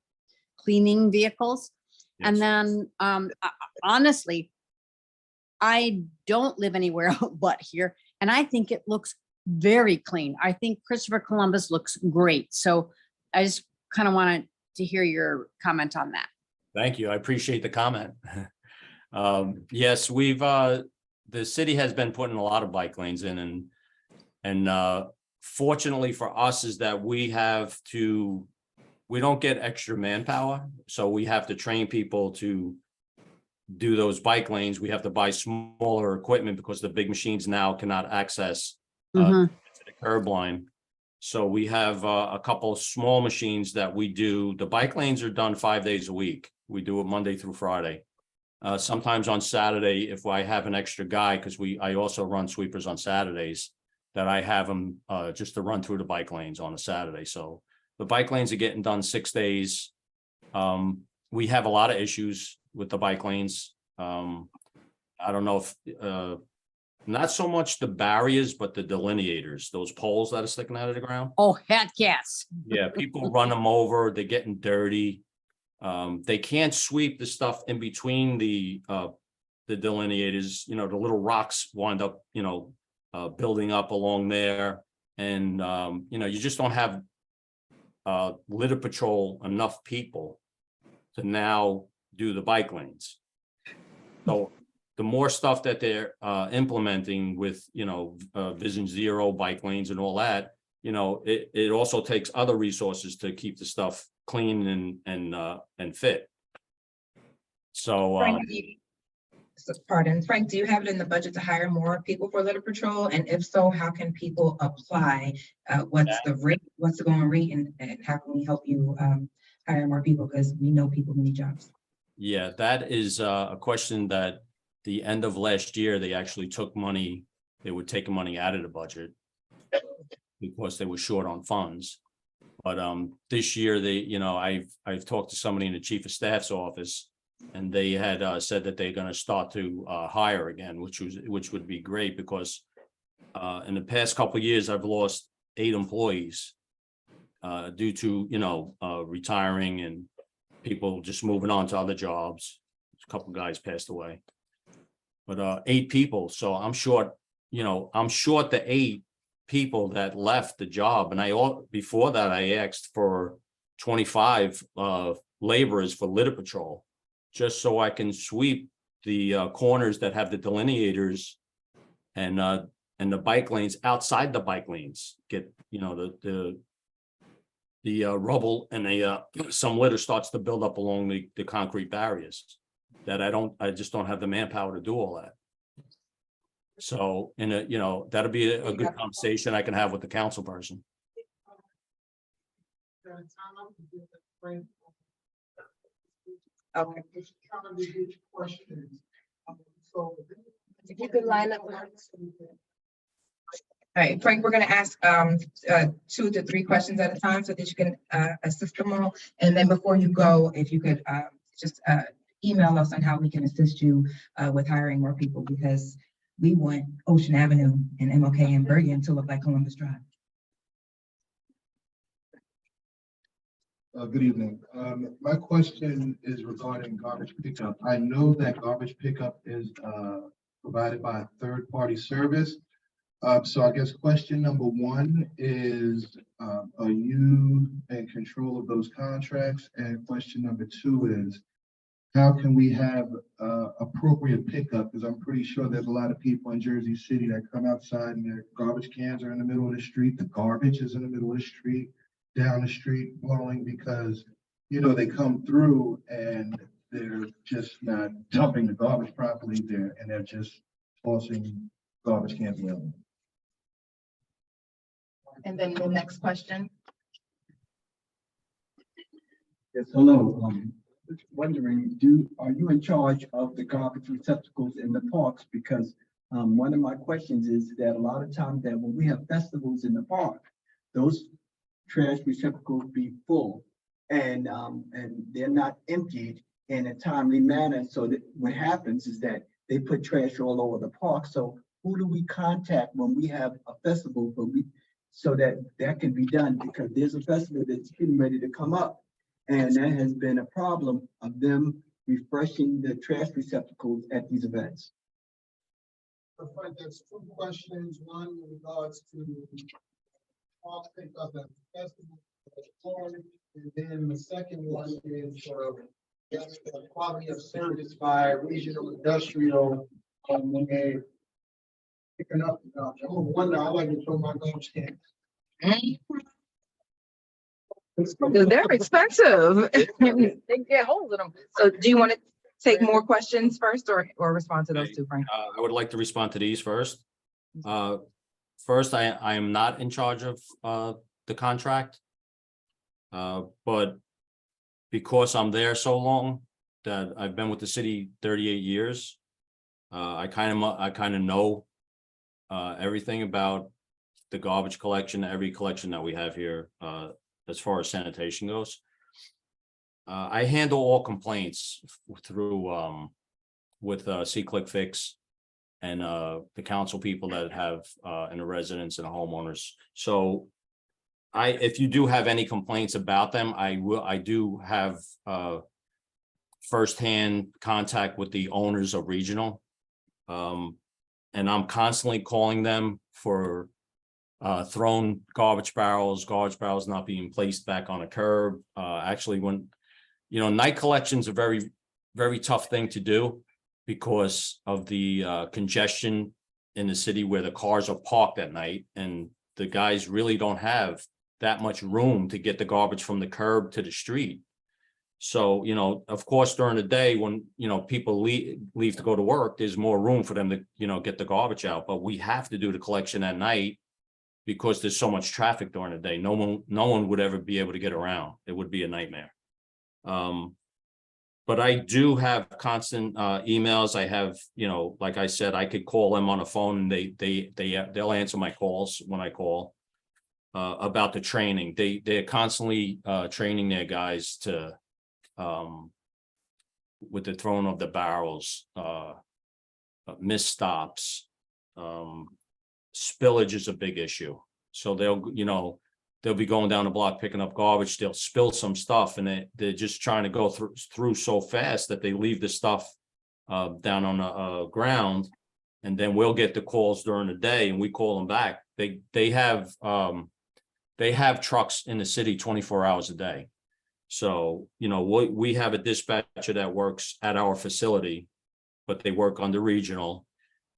cleaning vehicles. Yes. And then honestly, I don't live anywhere but here, and I think it looks very clean. I think Christopher Columbus looks great. So I just kind of wanted to hear your comment on that. Thank you. I appreciate the comment. Yes, the city has been putting a lot of bike lanes in, and fortunately for us is that we don't get extra manpower. So we have to train people to do those bike lanes. We have to buy smaller equipment because the big machines now cannot access to the curb line. So we have a couple of small machines that we do. The bike lanes are done 5 days a week. We do it Monday through Friday. Sometimes on Saturday, if I have an extra guy, because I also run sweepers on Saturdays, that I have them just to run through the bike lanes on a Saturday. So the bike lanes are getting done 6 days. We have a lot of issues with the bike lanes. I don't know if not so much the barriers, but the delineators, those poles that are sticking out of the ground. Oh, heck yes. Yeah, people run them over. They're getting dirty. They can't sweep the stuff in between the delineators. The little rocks wind up, building up along there, and you just don't have litter patrol enough people to now do the bike lanes. So the more stuff that they're implementing with Vision Zero bike lanes and all that, it also takes other resources to keep the stuff clean and fit. So Frank, do you have it in the budget to hire more people for litter patrol? And if so, how can people apply? What's the rate? What's the going rate? And how can we help you hire more people? Because we know people need jobs. Yeah, that is a question that the end of last year, they actually took money they were taking money out of the budget because they were short on funds. But this year I've talked to somebody in the chief of staff's office, and they had said that they're going to start to hire again, which would be great, because in the past couple of years I've lost 8 employees due to retiring and people just moving on to other jobs. A couple of guys passed away, but 8 people. So I'm short. I'm short the 8 people that left the job, and before that I asked for 25 laborers for litter patrol, just so I can sweep the corners that have the delineators and the bike lanes outside the bike lanes. Get the rubble and some litter starts to build up along the concrete barriers that I just don't have the manpower to do all that. So, that'll be a good conversation I can have with the council person. Okay. Questions. So. If you could line up. All right, Frank, we're gonna ask 2 to 3 questions at a time so that you can assist them all. And then before you go, if you could just email us on how we can assist you with hiring more people, because we want Ocean Avenue and MLK and Bergen to look like Columbus Drive. Good evening. My question is regarding garbage pickup. I know that garbage pickup is provided by a third-party service. So I guess question number 1 is, are you in control of those contracts? And question number 2 is, how can we have appropriate pickup? Because I'm pretty sure there's a lot of people in Jersey City that come outside and their garbage cans are in the middle of the street. The garbage is in the middle of the street, down the street, blowing, because, they come through and they're just not dumping the garbage properly there, and they're just tossing garbage cans around. And then the next question. Yes, hello. Just wondering, are you in charge of the garbage receptacles in the parks? Because one of my questions is that a lot of times that when we have festivals in the park, those trash receptacles be full and they're not emptied in a timely manner. So that what happens is that they put trash all over the park. So who do we contact when we have a festival so that can be done? Because there's a festival that's getting ready to come up. And that has been a problem of them refreshing the trash receptacles at these events. Frank, that's 2 questions. One in regards to park pickup at the festival, and then the second one is for the quality of service by regional industrial when they picking up. One, I like to throw my garbage can. They're expensive. They get holes in them. So do you want to take more questions first or respond to those 2, Frank? I would like to respond to these first. First, I am not in charge of the contract. But because I'm there so long, that I've been with the city 38 years, I kind of know everything about the garbage collection, every collection that we have here, as far as sanitation goes. I handle all complaints through with C-Click Fix and the council people that have and the residents and the homeowners. So if you do have any complaints about them, I do have firsthand contact with the owners of regional. And I'm constantly calling them for thrown garbage barrels not being placed back on a curb. Actually, when night collections are very, very tough thing to do because of the congestion in the city where the cars are parked at night, and the guys really don't have that much room to get the garbage from the curb to the street. So, of course, during the day when, people leave to go to work, there's more room for them to, get the garbage out. But we have to do the collection at night because there's so much traffic during the day. No one would ever be able to get around. It would be a nightmare. But I do have constant emails. I have, you know, like I said, I could call them on the phone and they'll answer my calls when I call about the training. They're constantly training their guys to with the throwing of the barrels, misstops, spillage is a big issue. So they'll be going down the block picking up garbage. They'll spill some stuff, and they're just trying to go through so fast that they leave the stuff down on the ground, and then we'll get the calls during the day, and we call them back. They have trucks in the city 24 hours a day. So, we have a dispatcher that works at our facility, but they work on the regional,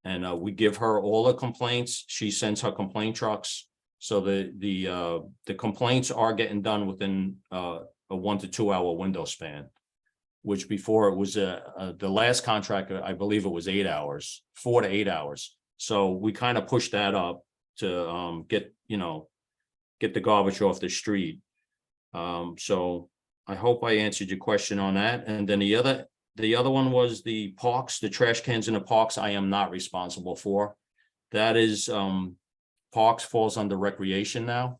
and we give her all the complaints. She sends her complaint trucks. So the complaints are getting done within a 1 to 2 hour window span, which before it was the last contract, I believe it was 8 hours, 4 to 8 hours. So we kind of pushed that up to get the garbage off the street. So I hope I answered your question on that. And then the other one was the parks, the trash cans in the parks. I am not responsible for. That is parks falls under recreation now.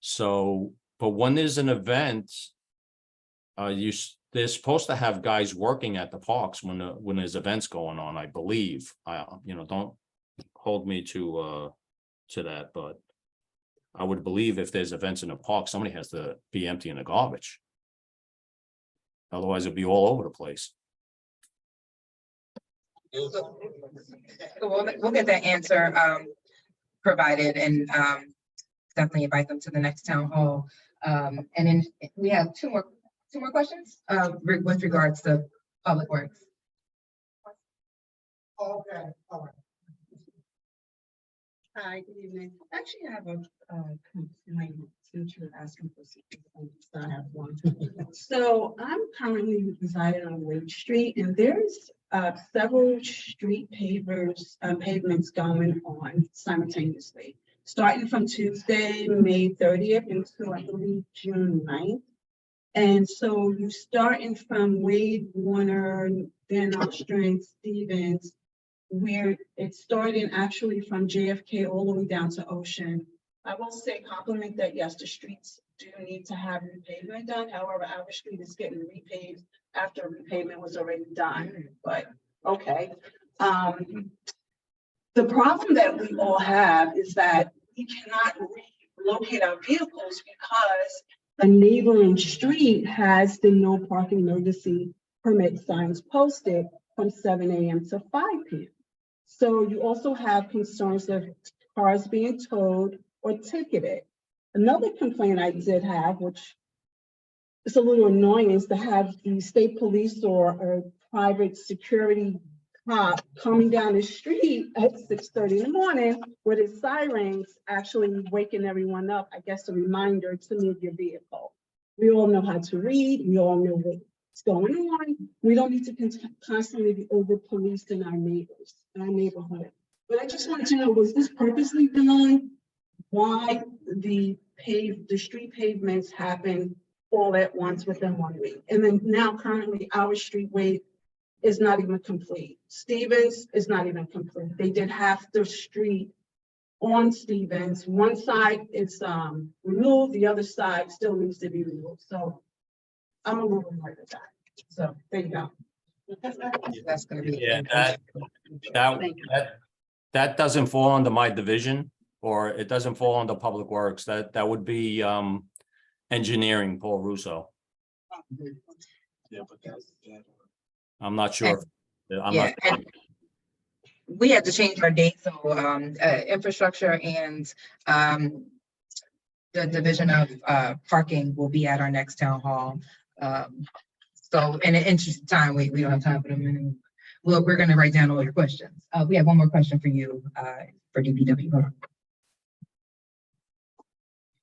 So, but when there's an event, they're supposed to have guys working at the parks when there's events going on, I believe. Don't hold me to that, but I would believe if there's events in the park, somebody has to be emptying the garbage. Otherwise, it'll be all over the place. So we'll get that answer provided, and definitely invite them to the next town hall. And then we have two more questions with regards to public works. Okay, all right. Hi, good evening. Actually, I have a complaint since you're asking for something. I have one. So I'm currently residing on Wade Street, and there's several street pavements going on simultaneously, starting from Tuesday, May 30th until I believe June 9th. And so you starting from Wade, Warner, Van Nostrand, Stevens, where it's starting actually from JFK all the way down to Ocean. I will say compliment that, yes, the streets do need to have repavement done. However, our street is getting repaved after repavement was already done, but okay. The problem that we all have is that we cannot relocate our vehicles because the neighboring street has the no parking emergency permit signs posted from 7 a.m. to 5 p.m. So you also have concerns of cars being towed or ticketed. Another complaint I did have, which is a little annoying, is to have the state police or a private security cop coming down the street at 6:30 in the morning with his sirens, actually waking everyone up. I guess a reminder to move your vehicle. We all know how to read. We all know what's going on. We don't need to constantly be over policed in our neighborhood. But I just wanted to know, was this purposely done? Why the street pavements happen all at once within 1 week? And then now currently our street weight is not even complete. Stevens is not even complete. They did half the street on Stevens. One side is removed, the other side still needs to be removed. So I'm a little annoyed with that. So there you go. That's going to be. Yeah, that doesn't fall under my division, or it doesn't fall under Public Works. That would be engineering, Paul Russo. Yeah, but that's. I'm not sure. Yeah, and we had to change our date, so infrastructure and the division of parking will be at our next town hall. So in the interest of time, we don't have time for them. And we're going to write down all your questions. We have one more question for you for DPW.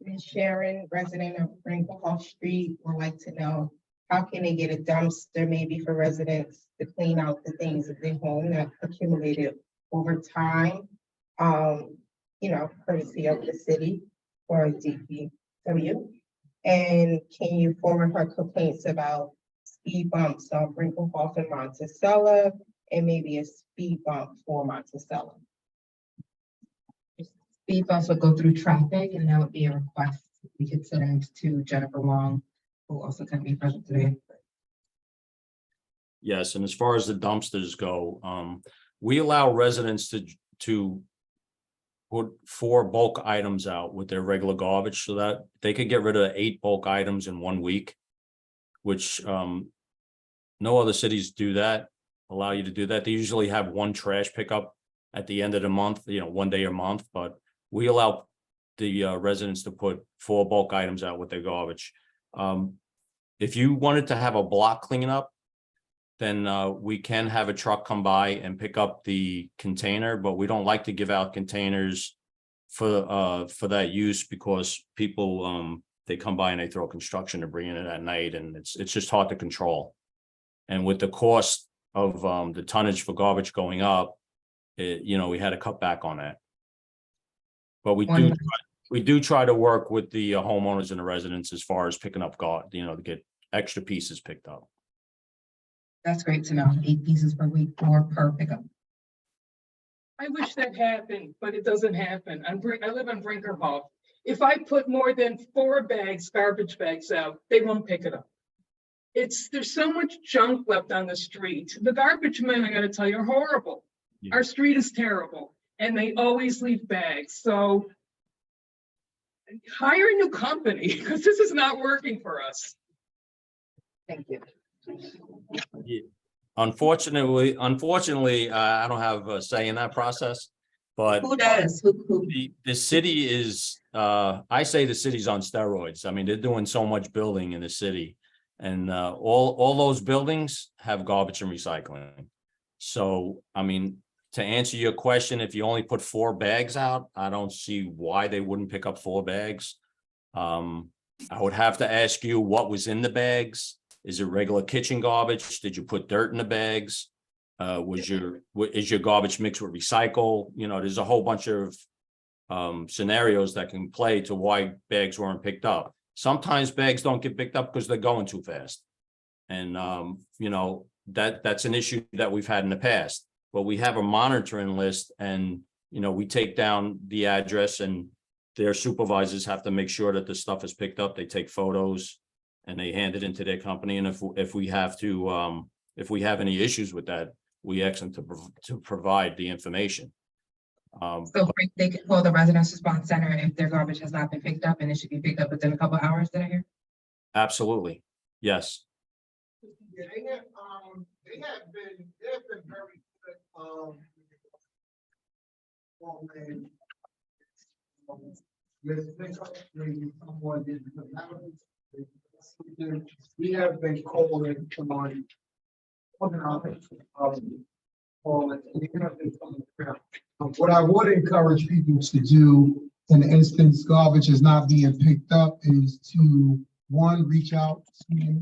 Ms. Sharon, resident of Franklin Street, would like to know, how can they get a dumpster maybe for residents to clean out the things of their home that accumulated over time? Courtesy of the city or DPW. And can you forward her complaints about speed bumps on Brinklehorst and Monticello, and maybe a speed bump for Monticello. Speed bumps would go through traffic, and that would be a request we could send to Jennifer Wong, who also couldn't be present today. Yes, and as far as the dumpsters go, we allow residents to put 4 bulk items out with their regular garbage so that they could get rid of 8 bulk items in 1 week, which no other cities do that, allow you to do that. They usually have 1 trash pickup at the end of the month, 1 day a month, but we allow the residents to put 4 bulk items out with their garbage. If you wanted to have a block cleanup, then we can have a truck come by and pick up the container, but we don't like to give out containers for that use because people they come by and they throw construction debris in it at night, and it's just hard to control. And with the cost of the tonnage for garbage going up, we had to cut back on that. But we do try to work with the homeowners and the residents as far as picking up to get extra pieces picked up. That's great to know. 8 pieces per week or per pickup. I wish that happened, but it doesn't happen. I live on Brinkerhoff. If I put more than 4 garbage bags out, they won't pick it up. There's so much junk left on the street. The garbage men, I gotta tell you, are horrible. Yeah. Our street is terrible, and they always leave bags. So hire a new company, because this is not working for us. Thank you. Unfortunately, I don't have a say in that process, but Who does? Who? the city is, I say the city's on steroids. I mean, they're doing so much building in the city, and all those buildings have garbage and recycling. So, I mean, to answer your question, if you only put 4 bags out, I don't see why they wouldn't pick up 4 bags. I would have to ask you what was in the bags. Is it regular kitchen garbage? Did you put dirt in the bags? Is your garbage mixed with recycle? There's a whole bunch of scenarios that can play to why bags weren't picked up. Sometimes bags don't get picked up because they're going too fast. And, that's an issue that we've had in the past. But we have a monitoring list, and, we take down the address, and their supervisors have to make sure that the stuff is picked up. They take photos and they hand it into their company. And if we have any issues with that, we ask them to provide the information. So they could call the residence response center if their garbage has not been picked up, and it should be picked up within a couple of hours. Did I hear? Absolutely. Yes. Yeah, they have been very good, we have been calling somebody. What I would encourage people to do in the instance garbage is not being picked up is to, 1, reach out to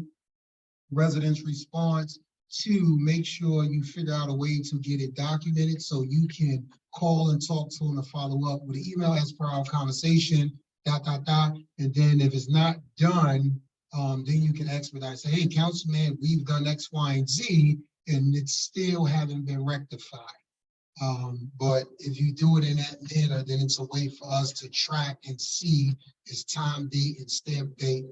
residents' response, 2, make sure you figure out a way to get it documented so you can call and talk to them to follow up with an email as per our conversation, ... And then if it's not done, then you can expedite, say, hey, councilman, we've done X, Y, and Z, and it's still haven't been rectified. But if you do it in that manner, then it's a way for us to track and see its time, date, and stamp date,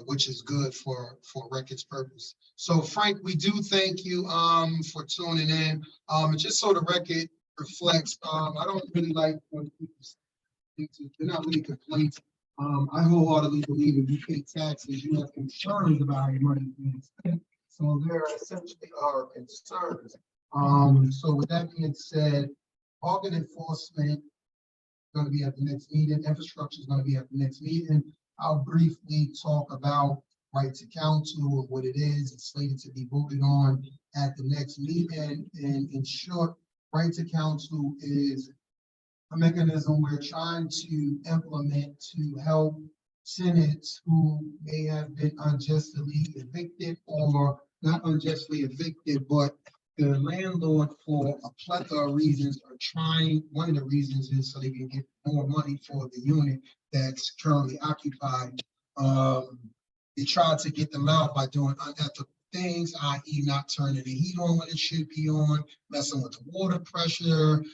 which is good for records purpose. So Frank, we do thank you for tuning in. Just so the record reflects, I don't really like when people say they're not really complaints. I wholeheartedly believe if you pay taxes, you have concerns about how your money is being spent. So there essentially are concerns. So with that being said, organ enforcement is going to be at the next meeting. Infrastructure is going to be at the next meeting. I'll briefly talk about right to council and what it is. It's slated to be voted on at the next meeting. And in short, right to council is a mechanism we're trying to implement to help tenants who may have been unjustly evicted, or not unjustly evicted, but the landlord, for a plethora of reasons, are trying. One of the reasons is so they can get more money for the unit that's currently occupied. They try to get them out by doing unethical things, i.e. not turning the heat on when it should be on, messing with the water pressure,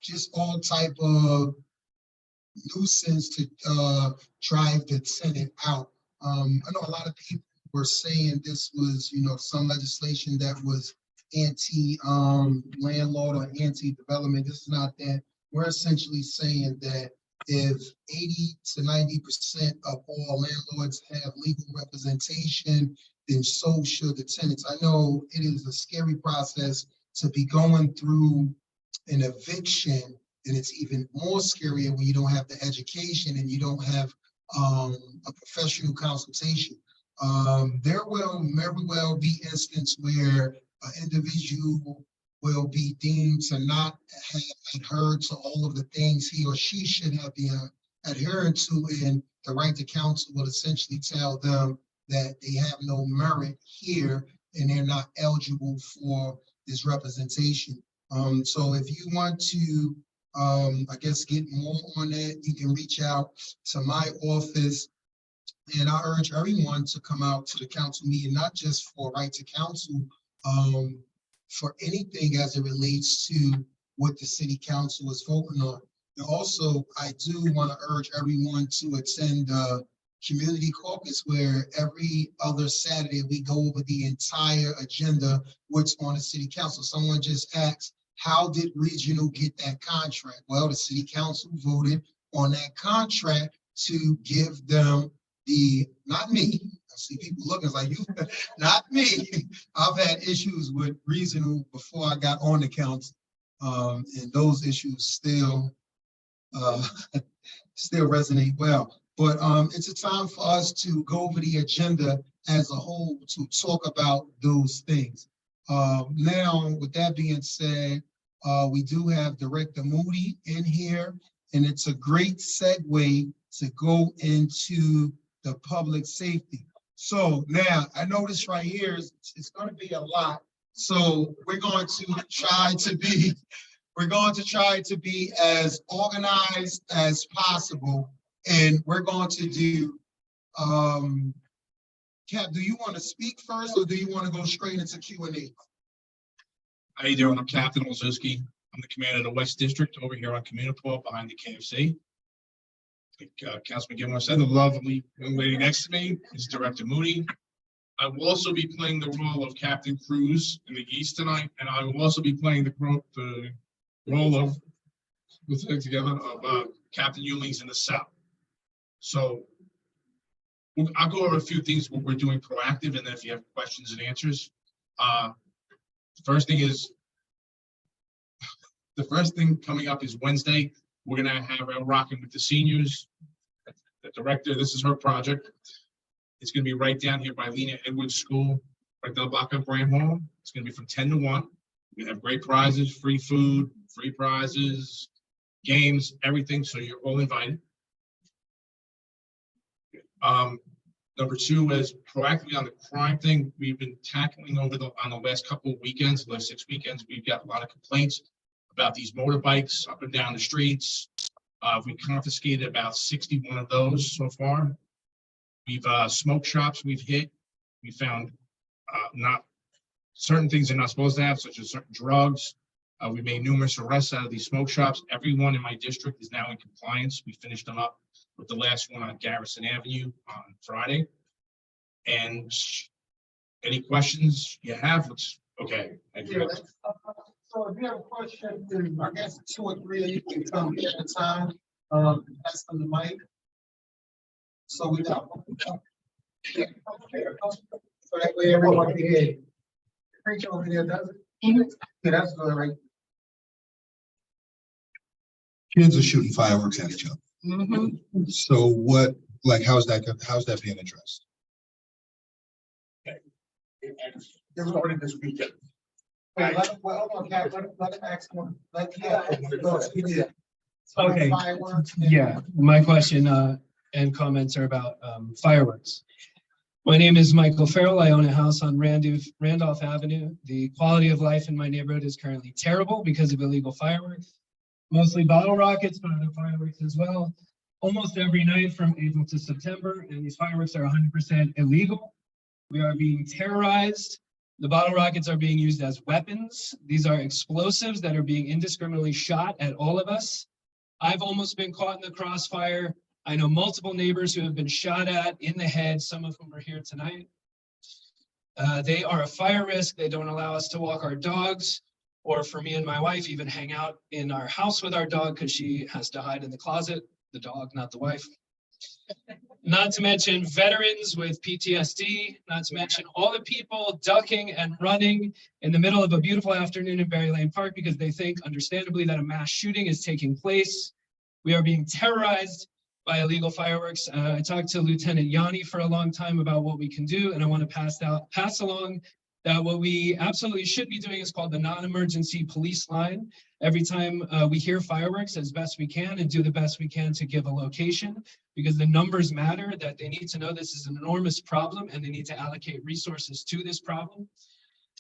just all type of nuisance to drive the tenant out. I know a lot of people were saying this was, some legislation that was anti landlord or anti-development. This is not that. We're essentially saying that if 80 to 90% of all landlords have legal representation, then so should the tenants. I know it is a scary process to be going through an eviction, and it's even more scarier when you don't have the education and you don't have a professional consultation. There will very well be instances where an individual will be deemed to not have adhered to all of the things he or she should have been adhering to, and the right to counsel will essentially tell them that they have no merit here and they're not eligible for this representation. So if you want to, I guess, get more on that, you can reach out to my office. And I urge everyone to come out to the council meeting, not just for right to counsel, for anything as it relates to what the city council is voting on. And also, I do want to urge everyone to attend community caucus, where every other Saturday we go over the entire agenda, what's on the city council. Someone just asked, how did regional get that contract? Well, the city council voted on that contract to give them not me. I see people looking like you, not me. I've had issues with regional before I got on the council. And those issues still resonate well. But it's a time for us to go over the agenda as a whole to talk about those things. Now, with that being said, we do have Director Moody in here, and it's a great segue to go into the public safety. So now I know this right here it's going to be a lot. So we're going to try to be as organized as possible. And we're going to do, Cap, do you want to speak first or do you want to go straight into Q&A? How you doing? I'm Captain Olszewski. I'm the commander of the West District over here on Communipaw behind the KFC. Like Councilman Gilmore said, the lovely young lady next to me is Director Moody. I will also be playing the role of Captain Cruz in the Geese tonight, and I will also be playing the role of, Captain Ewings in the South. So I'll go over a few things what we're doing proactive, and then if you have questions and answers. The first thing coming up is Wednesday. We're gonna have a Rocking with the Seniors. The director, this is her project. It's gonna be right down here by Lena Edwards School, right down the block of Bramhall. It's gonna be from 10 to 1. We have great prizes, free food, free prizes, games, everything. So you're all invited. Number 2 is proactively on the crime thing. We've been tackling on the last couple of weekends, the last 6 weekends. We've got a lot of complaints about these motorbikes up and down the streets. We confiscated about 61 of those so far. We've smoke shops we've hit. We found not certain things they're not supposed to have, such as certain drugs. We made numerous arrests out of these smoke shops. Everyone in my district is now in compliance. We finished them up with the last one on Garrison Avenue on Friday. And any questions you have? Okay. Thank you. So if you have a question, then I guess 2 or 3 of you can come at a time. That's on the mic. So we got. So that way everyone can hear you. Preach over there, does it? Yeah, that's good, right? Kids are shooting fireworks at each other. So what, how's that being addressed? It was already this weekend. Wait, let him ask one. Okay. Fireworks. Yeah, my question and comments are about fireworks. My name is Michael Farrell. I own a house on Randolph Avenue. The quality of life in my neighborhood is currently terrible because of illegal fireworks, mostly bottle rockets, but other fireworks as well. Almost every night from April to September, and these fireworks are 100% illegal. We are being terrorized. The bottle rockets are being used as weapons. These are explosives that are being indiscriminately shot at all of us. I've almost been caught in the crossfire. I know multiple neighbors who have been shot at in the head, some of whom are here tonight. They are a fire risk. They don't allow us to walk our dogs, or for me and my wife, even hang out in our house with our dog because she has to hide in the closet, the dog, not the wife. Not to mention veterans with PTSD, not to mention all the people ducking and running in the middle of a beautiful afternoon in Berry Lane Park because they think, understandably, that a mass shooting is taking place. We are being terrorized by illegal fireworks. I talked to Lieutenant Yanni for a long time about what we can do, and I want to pass along that what we absolutely should be doing is called the non-emergency police line. Every time we hear fireworks, as best we can and do the best we can to give a location, because the numbers matter, that they need to know this is an enormous problem and they need to allocate resources to this problem.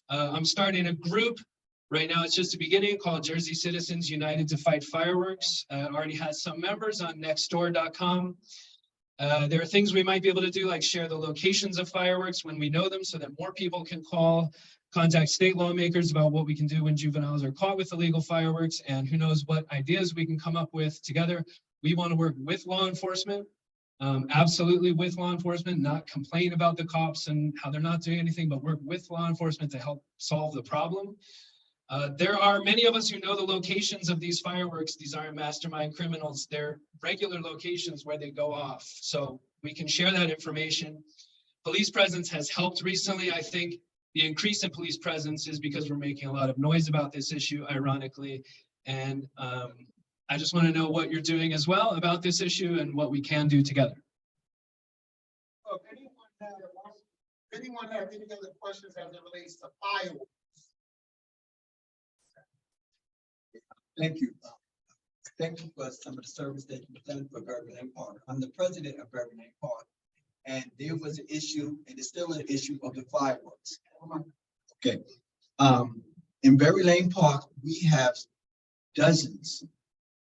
I'm starting a group. Right now, it's just a beginning called Jersey Citizens United to Fight Fireworks. Already has some members on nextdoor.com. There are things we might be able to do, like share the locations of fireworks when we know them so that more people can call, contact state lawmakers about what we can do when juveniles are caught with illegal fireworks, and who knows what ideas we can come up with together. We want to work with law enforcement, absolutely with law enforcement, not complain about the cops and how they're not doing anything, but work with law enforcement to help solve the problem. There are many of us who know the locations of these fireworks. These aren't mastermind criminals. They're regular locations where they go off. So we can share that information. Police presence has helped recently. I think the increase in police presence is because we're making a lot of noise about this issue, ironically. And I just want to know what you're doing as well about this issue and what we can do together. If anyone have any other questions as it relates to fireworks? Thank you. Thank you for some of the service that you've done for Berry Lane Park. I'm the president of Berry Lane Park, and there was an issue, and it's still an issue of the fireworks. Okay. In Berry Lane Park, we have dozens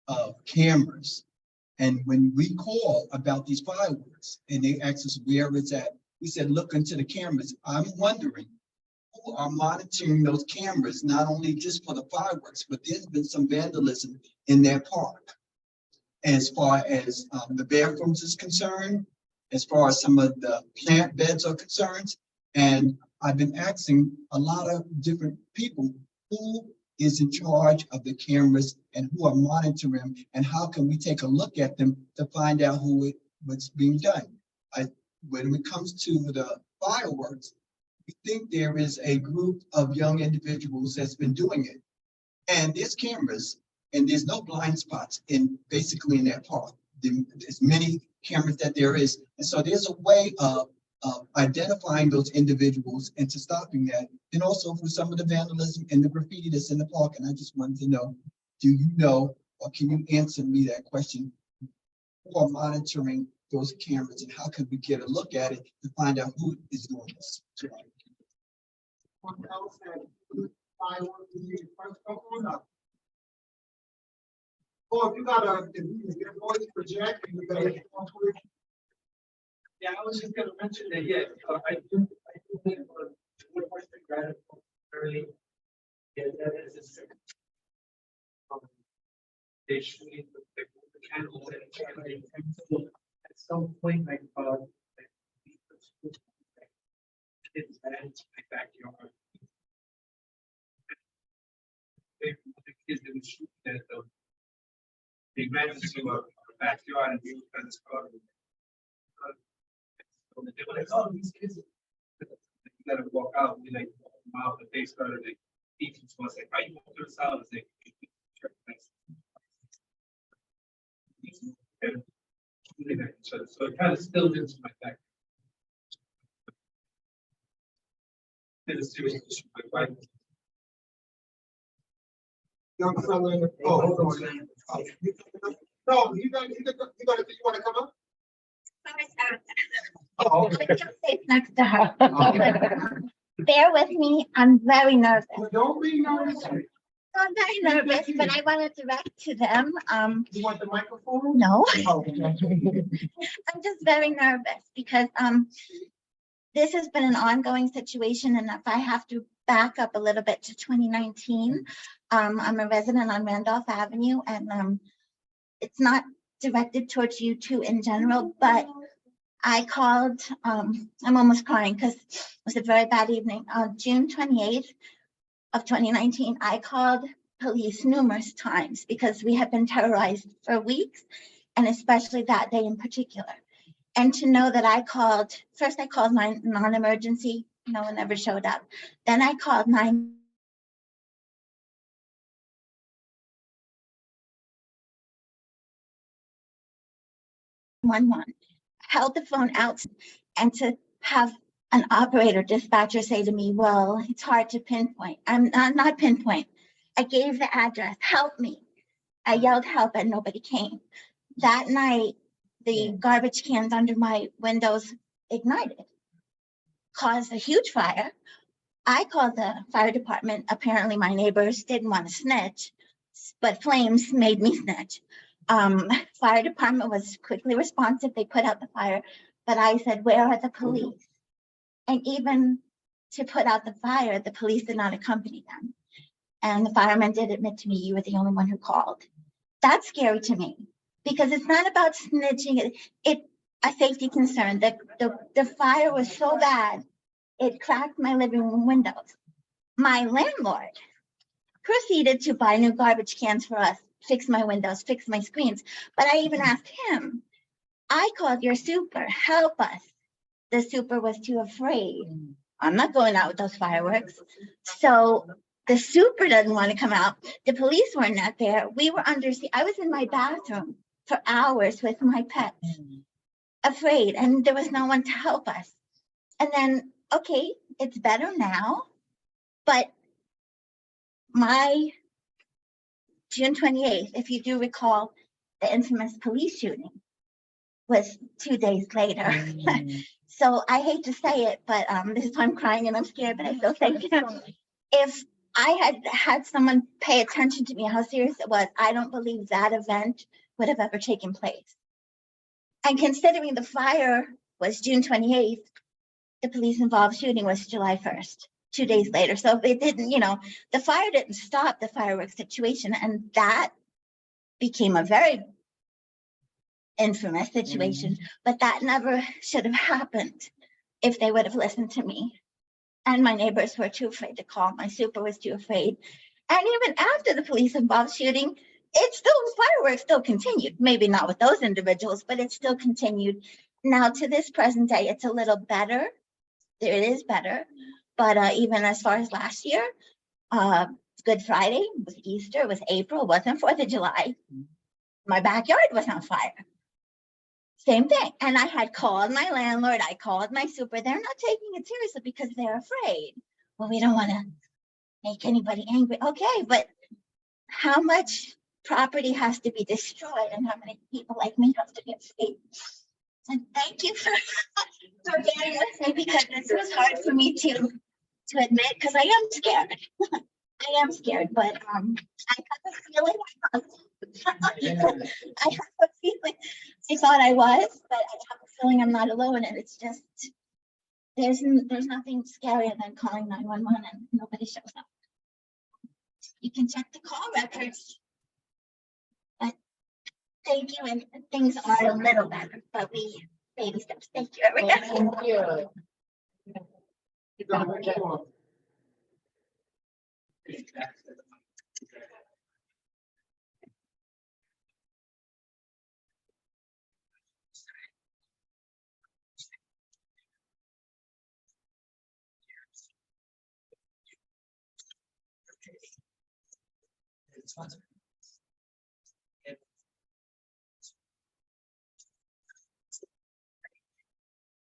of cameras, and when we call about these fireworks, and they ask us where it's at, we said, look into the cameras. I'm wondering who are monitoring those cameras, not only just for the fireworks, but there's been some vandalism in their park. As far as the bathrooms is concerned, as far as some of the plant beds are concerned. And I've been asking a lot of different people who is in charge of the cameras and who are monitoring, and how can we take a look at them to find out what's being done. When it comes to the fireworks, we think there is a group of young individuals that's been doing it. And there's cameras, and there's no blind spots basically in that park. There's many cameras that there is. And so there's a way of identifying those individuals and to stopping that. And also for some of the vandalism and the graffiti that's in the park. And I just wanted to know, do you know, or can you answer me that question? Who are monitoring those cameras, and how can we get a look at it to find out who is doing this? Or if you got if your voice project, you got it on Twitter. Yeah, I was just gonna mention that, yeah, I do think what was the gratitude early. Yeah, that is a second. They should need the candles and at some point, like, it's bad in my backyard. The kids didn't shoot that, they ran into our backyard and we were trying to start. They were like, oh, these kids, you gotta walk out. We like walk them out, but they started like teaching to us, like, how you walk yourself? It's like, so it kind of spilled into my back. Did a serious issue with my wife. Young fella in the, oh, hold on. No, you want to come up? Oh, okay. Next to her. Bear with me, I'm very nervous. Well, don't be nervous. I'm very nervous, but I want to direct to them. You want the microphone? No. Oh, okay. I'm just very nervous because this has been an ongoing situation, and if I have to back up a little bit to 2019, I'm a resident on Randolph Avenue, and it's not directed towards you two in general, but I called, I'm almost crying because it was a very bad evening. On June 28th of 2019, I called police numerous times because we had been terrorized for weeks, and especially that day in particular. And to know that I called, first I called my non-emergency, no one ever showed up. Then I called 911, held the phone out, and to have an operator dispatcher say to me, well, it's hard to pinpoint. I'm not pinpoint. I gave the address, help me. I yelled help and nobody came. That night, the garbage cans under my windows ignited, caused a huge fire. I called the fire department. Apparently my neighbors didn't want to snitch, but flames made me snitch. Fire department was quickly responsive. They put out the fire, but I said, where are the police? And even to put out the fire, the police did not accompany them. And the fireman did admit to me, you were the only one who called. That's scary to me because it's not about snitching. It's a safety concern. The fire was so bad, it cracked my living room windows. My landlord proceeded to buy new garbage cans for us, fix my windows, fix my screens. But I even asked him, I called your super, help us. The super was too afraid. I'm not going out with those fireworks. So the super doesn't want to come out. The police were not there. We were under, I was in my bathroom for hours with my pets, afraid, and there was no one to help us. And then, okay, it's better now, but my June 28th, if you do recall, the infamous police shooting was 2 days later. So I hate to say it, but this is why I'm crying and I'm scared, but I still say if I had someone pay attention to me, how serious it was, I don't believe that event would have ever taken place. And considering the fire was June 28th, the police involved shooting was July 1st, 2 days later. So it didn't, the fire didn't stop the fireworks situation. And that became a very infamous situation, but that never should have happened if they would have listened to me. And my neighbors were too afraid to call. My super was too afraid. And even after the police involved shooting, fireworks still continued. Maybe not with those individuals, but it still continued. Now to this present day, it's a little better. It is better. But even as far as last year, Good Friday was Easter, it was April, it wasn't 4th of July. My backyard was on fire. Same thing. And I had called my landlord, I called my super. They're not taking it seriously because they're afraid. Well, we don't want to make anybody angry. Okay, but how much property has to be destroyed and how many people like me have to get free? And thank you for bearing with me because this was hard for me to admit because I am scared. I am scared, but I have a feeling. I have a feeling. I thought I was, but I have a feeling I'm not alone, and it's just there's nothing scarier than calling 911 and nobody shows up. You can check the call records, but thank you, and things are a little better, but baby steps. Thank you, everyone. Thank you.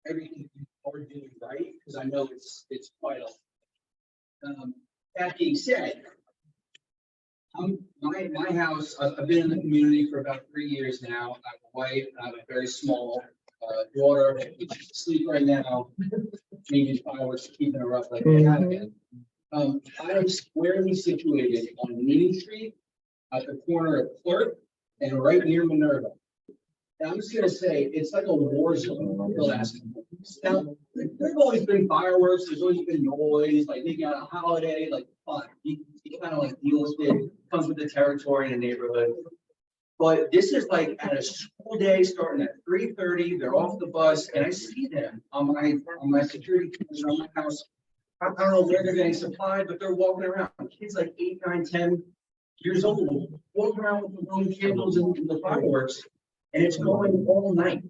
Everything you are doing right, because I know it's vital. That being said, my house, I've been in the community for about 3 years now. I have a wife, I have a very small daughter, which is asleep right now. Maybe fireworks keeping her up like they have been. I am squarely situated on Main Street at the corner of Clerk and right near Minerva. And I'm just gonna say, it's like a war zone the last Now, there've always been fireworks, there's always been noise, like making out a holiday, like fun. You kind of like deal with it, comes with the territory in the neighborhood. But this is like at a school day starting at 3:30, they're off the bus, and I see them on my security cameras around my house. I don't know where they're getting supplied, but they're walking around. Kids like 8, 9, 10 years old, walking around with the Roman candles and the fireworks, and it's going all night.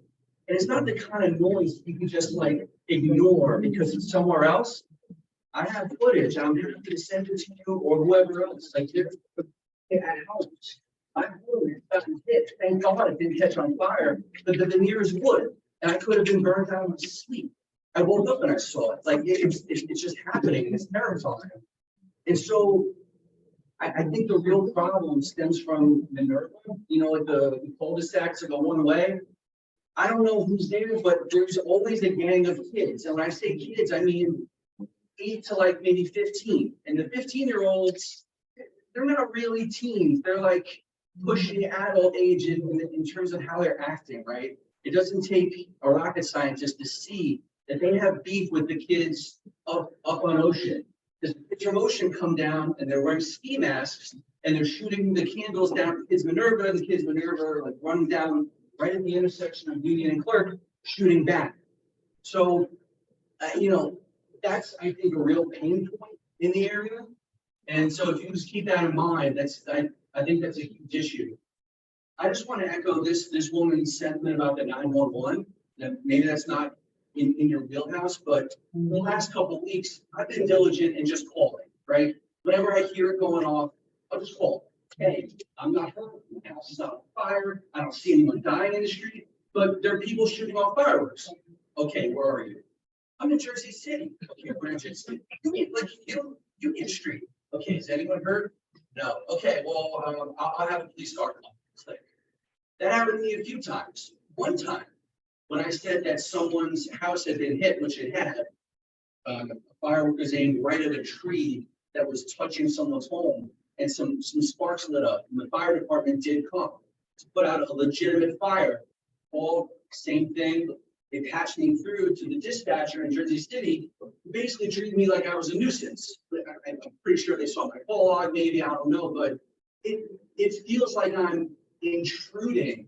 And it's not the kind of noise you can just like ignore because it's somewhere else. I have footage, I'm happy to send it to you or whoever else, like at house. I heard it doesn't hit. Thank God it didn't catch on fire, but the nearest wood, and I could have been burned out of sleep. I woke up and I saw it, like it's just happening, and it's terrifying. And so I think the real problem stems from Minerva, like the cul-de-sacs that go one way. I don't know who's there, but there's always a gang of kids. And when I say kids, I mean 8 to like maybe 15. And the 15-year-olds, they're not really teens. They're like pushing adult age in terms of how they're acting, right? It doesn't take a rocket scientist to see that they have beef with the kids up on Ocean. Because picture Ocean come down and they're wearing ski masks and they're shooting the candles down at Kids Minerva, and the Kids Minerva are like running down right at the intersection of Union and Clerk, shooting back. So, that's, I think, a real pain point in the area. And so if you just keep that in mind, I think that's a huge issue. I just want to echo this woman's sentiment about the 911. That maybe that's not in your wheelhouse, but the last couple of weeks, I've been diligent in just calling, right? Whenever I hear it going off, I'll just call. Hey, I'm not hurt. My house is not on fire. I don't see anyone dying in the street, but there are people shooting off fireworks. Okay, where are you? I'm in Jersey City. Okay, we're in Jersey City. Union Street. Okay, is anyone hurt? No. Okay, well, I'll have a police car come. That happened to me a few times. One time, when I said that someone's house had been hit, which it had, a firework was aimed right at a tree that was touching someone's home, and some sparks lit up, and the fire department did come to put out a legitimate fire. All same thing. They patched me through to the dispatcher in Jersey City, who basically treated me like I was a nuisance. I'm pretty sure they saw my log, maybe, I don't know, but it feels like I'm intruding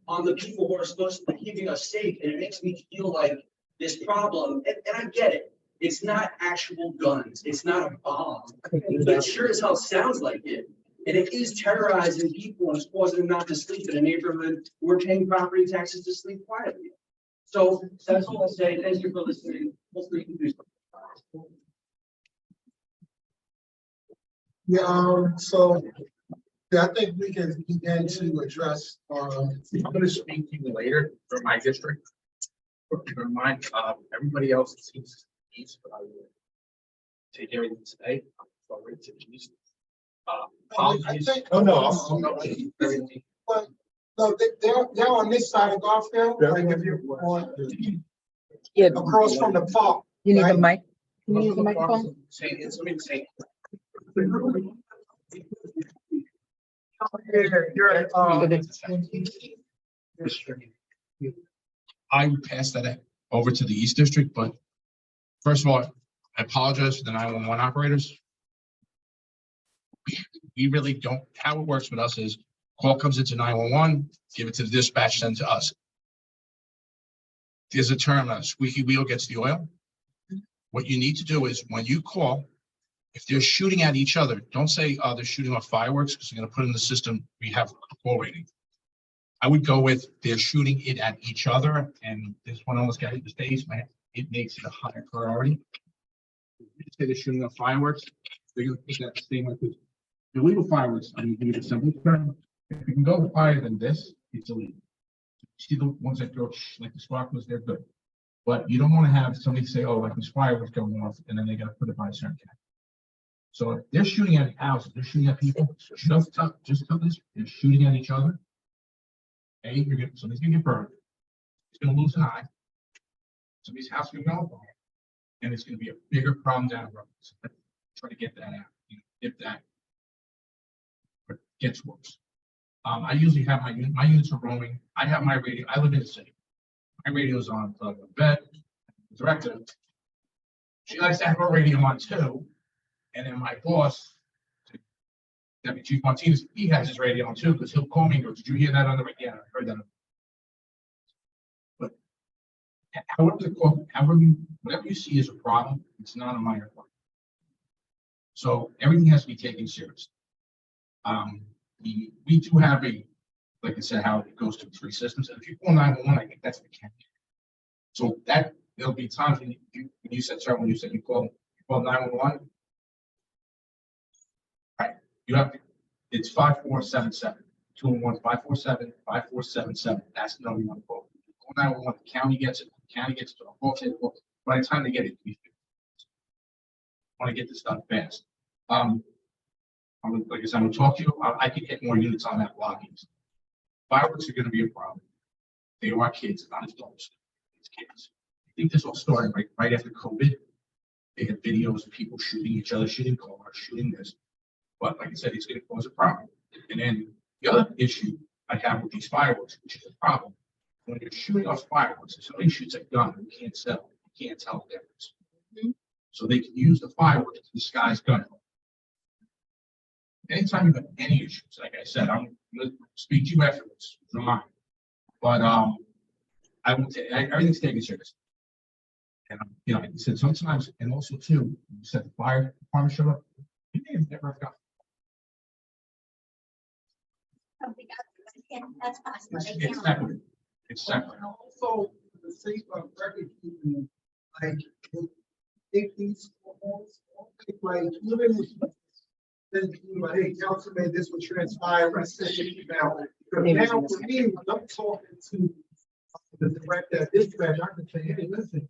on the people who are supposed to be keeping us safe, and it makes me feel like this problem, and I get it. It's not actual guns. It's not a bomb. It sure as hell sounds like it. And it is terrorizing people and it's causing them not to sleep in a neighborhood where we're paying property taxes to sleep quietly. So that's all I'll say. Thank you for listening. Hopefully you can do something. I think we can begin to address, I'm gonna speak to you later for my district. For mine, everybody else it seems east, but I will take everything today. So we're to the east. Apologies. I'm not. But no, they're on this side of Garfield. Like if you're on, across from the park. You need right? the mic? Can you use the microphone? Say it, let me say. I would pass that over to the East District, but first of all, I apologize for the 911 operators. We really don't, how it works with us is call comes into 911, give it to the dispatch, send to us. There's a term, a squeaky wheel gets the oil. What you need to do is when you call, if they're shooting at each other, don't say, they're shooting off fireworks because they're going to put in the system. We have a call rating. I would go with they're shooting it at each other, and this one almost got hit in the face, man. It makes it a higher priority. If you say they're shooting off fireworks, they're going to put that same way. Illegal fireworks, I mean, give it a simple term. If you can go higher than this, it's illegal. You see the ones that go like the sparklers, they're good. But you don't want to have somebody say, oh, like this fireworks going off, and then they got to put it by a certain cap. So if they're shooting at houses, they're shooting at people, just tell this, they're shooting at each other. Somebody's gonna get burned. It's gonna lose an eye. Somebody's house is gonna go, and it's gonna be a bigger problem down the road. So try to get that out. If that gets worse. I usually have my units are roaming. I have my radio. I live in the city. My radio's on plug on bed. director, she likes to have her radio on too. And then my boss, Deputy Chief Martinez, he has his radio on too, because he'll call me and go, did you hear that on the radio? Yeah, I heard that. But whatever you see as a problem, it's not a minor one. So everything has to be taken seriously. We do have like I said, how it goes to 3 systems. And if you call 911, I think that's the catch. So there'll be times when you said, sir, when you said you call 911, right? You have to, it's 5477, 211-547-5477. That's the number you want to call. Call 911, the county gets it, by the time they get it, we want to get this done fast. Like I said, I'm gonna talk to you. I could get more units on that blocking. Fireworks are going to be a problem. They are kids, not adults. It's kids. I think this all started right after COVID. They had videos of people shooting each other, shooting cars, shooting this. But like I said, it's going to cause a problem. And then the other issue I have with these fireworks, which is a problem, when you're shooting off fireworks, if somebody shoots a gun, you can't sell. You can't tell the difference. So they can use the fireworks to disguise gun. Anytime you have any issues, like I said, I'm going to speak to you afterwards. It's not mine. But I will everything's taken seriously. And like you said, sometimes, and also too, you said the fire department showed up. You may have never got. That's possible. It's separate. It's separate. Also, the sake of record keeping, like, if these, like, even if then like, hey, Councilman, this would transpire, I said it now. Because now for me, when I'm talking to the director of dispatch, I can say, hey, listen,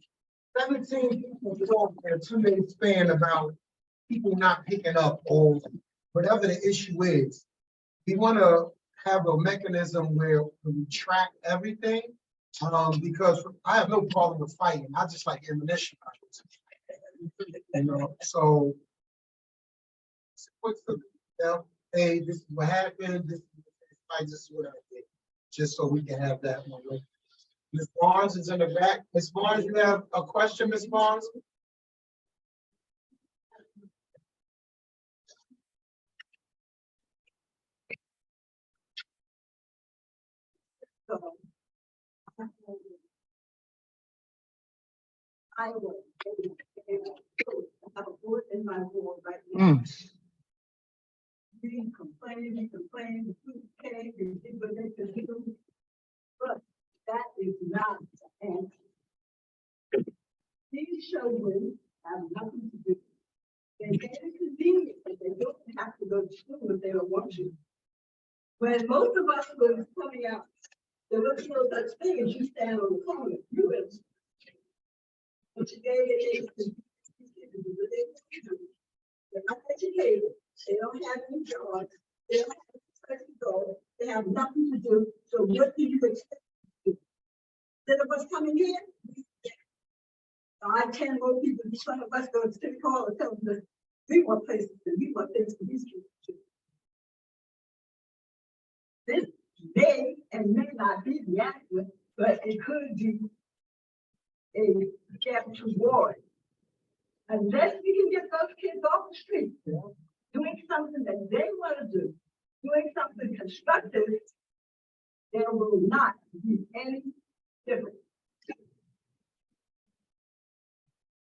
17 people talk in a 2-day span about people not picking up or whatever the issue is. We want to have a mechanism where we track everything, because I have no problem with fighting. I just like ammunition. So what's the, hey, this is what happened, this is what I did, just so we can have that one. Ms. Barnes is in the back. Ms. Barnes, you have a question, Ms. Barnes? I will have a board in my ward right now. Being complaining, the food cake, and did what they could do. But that is not the answer. These children have nothing to do. They get it convenient, but they don't have to go to school if they don't want to. When most of us were coming out, there was no such thing as you stand on the corner. You were. But today it is. They're not educated. They don't have any jobs. They don't have a place to go. They have nothing to do. So what do you expect to do? Instead of us coming here, I 10 more people, some of us go to city hall and tell them that we want places to, we want things to be true. This may and may not be the answer, but it could be a step toward. Unless we can get those kids off the street, doing something that they want to do, doing something constructive, there will not be any difference.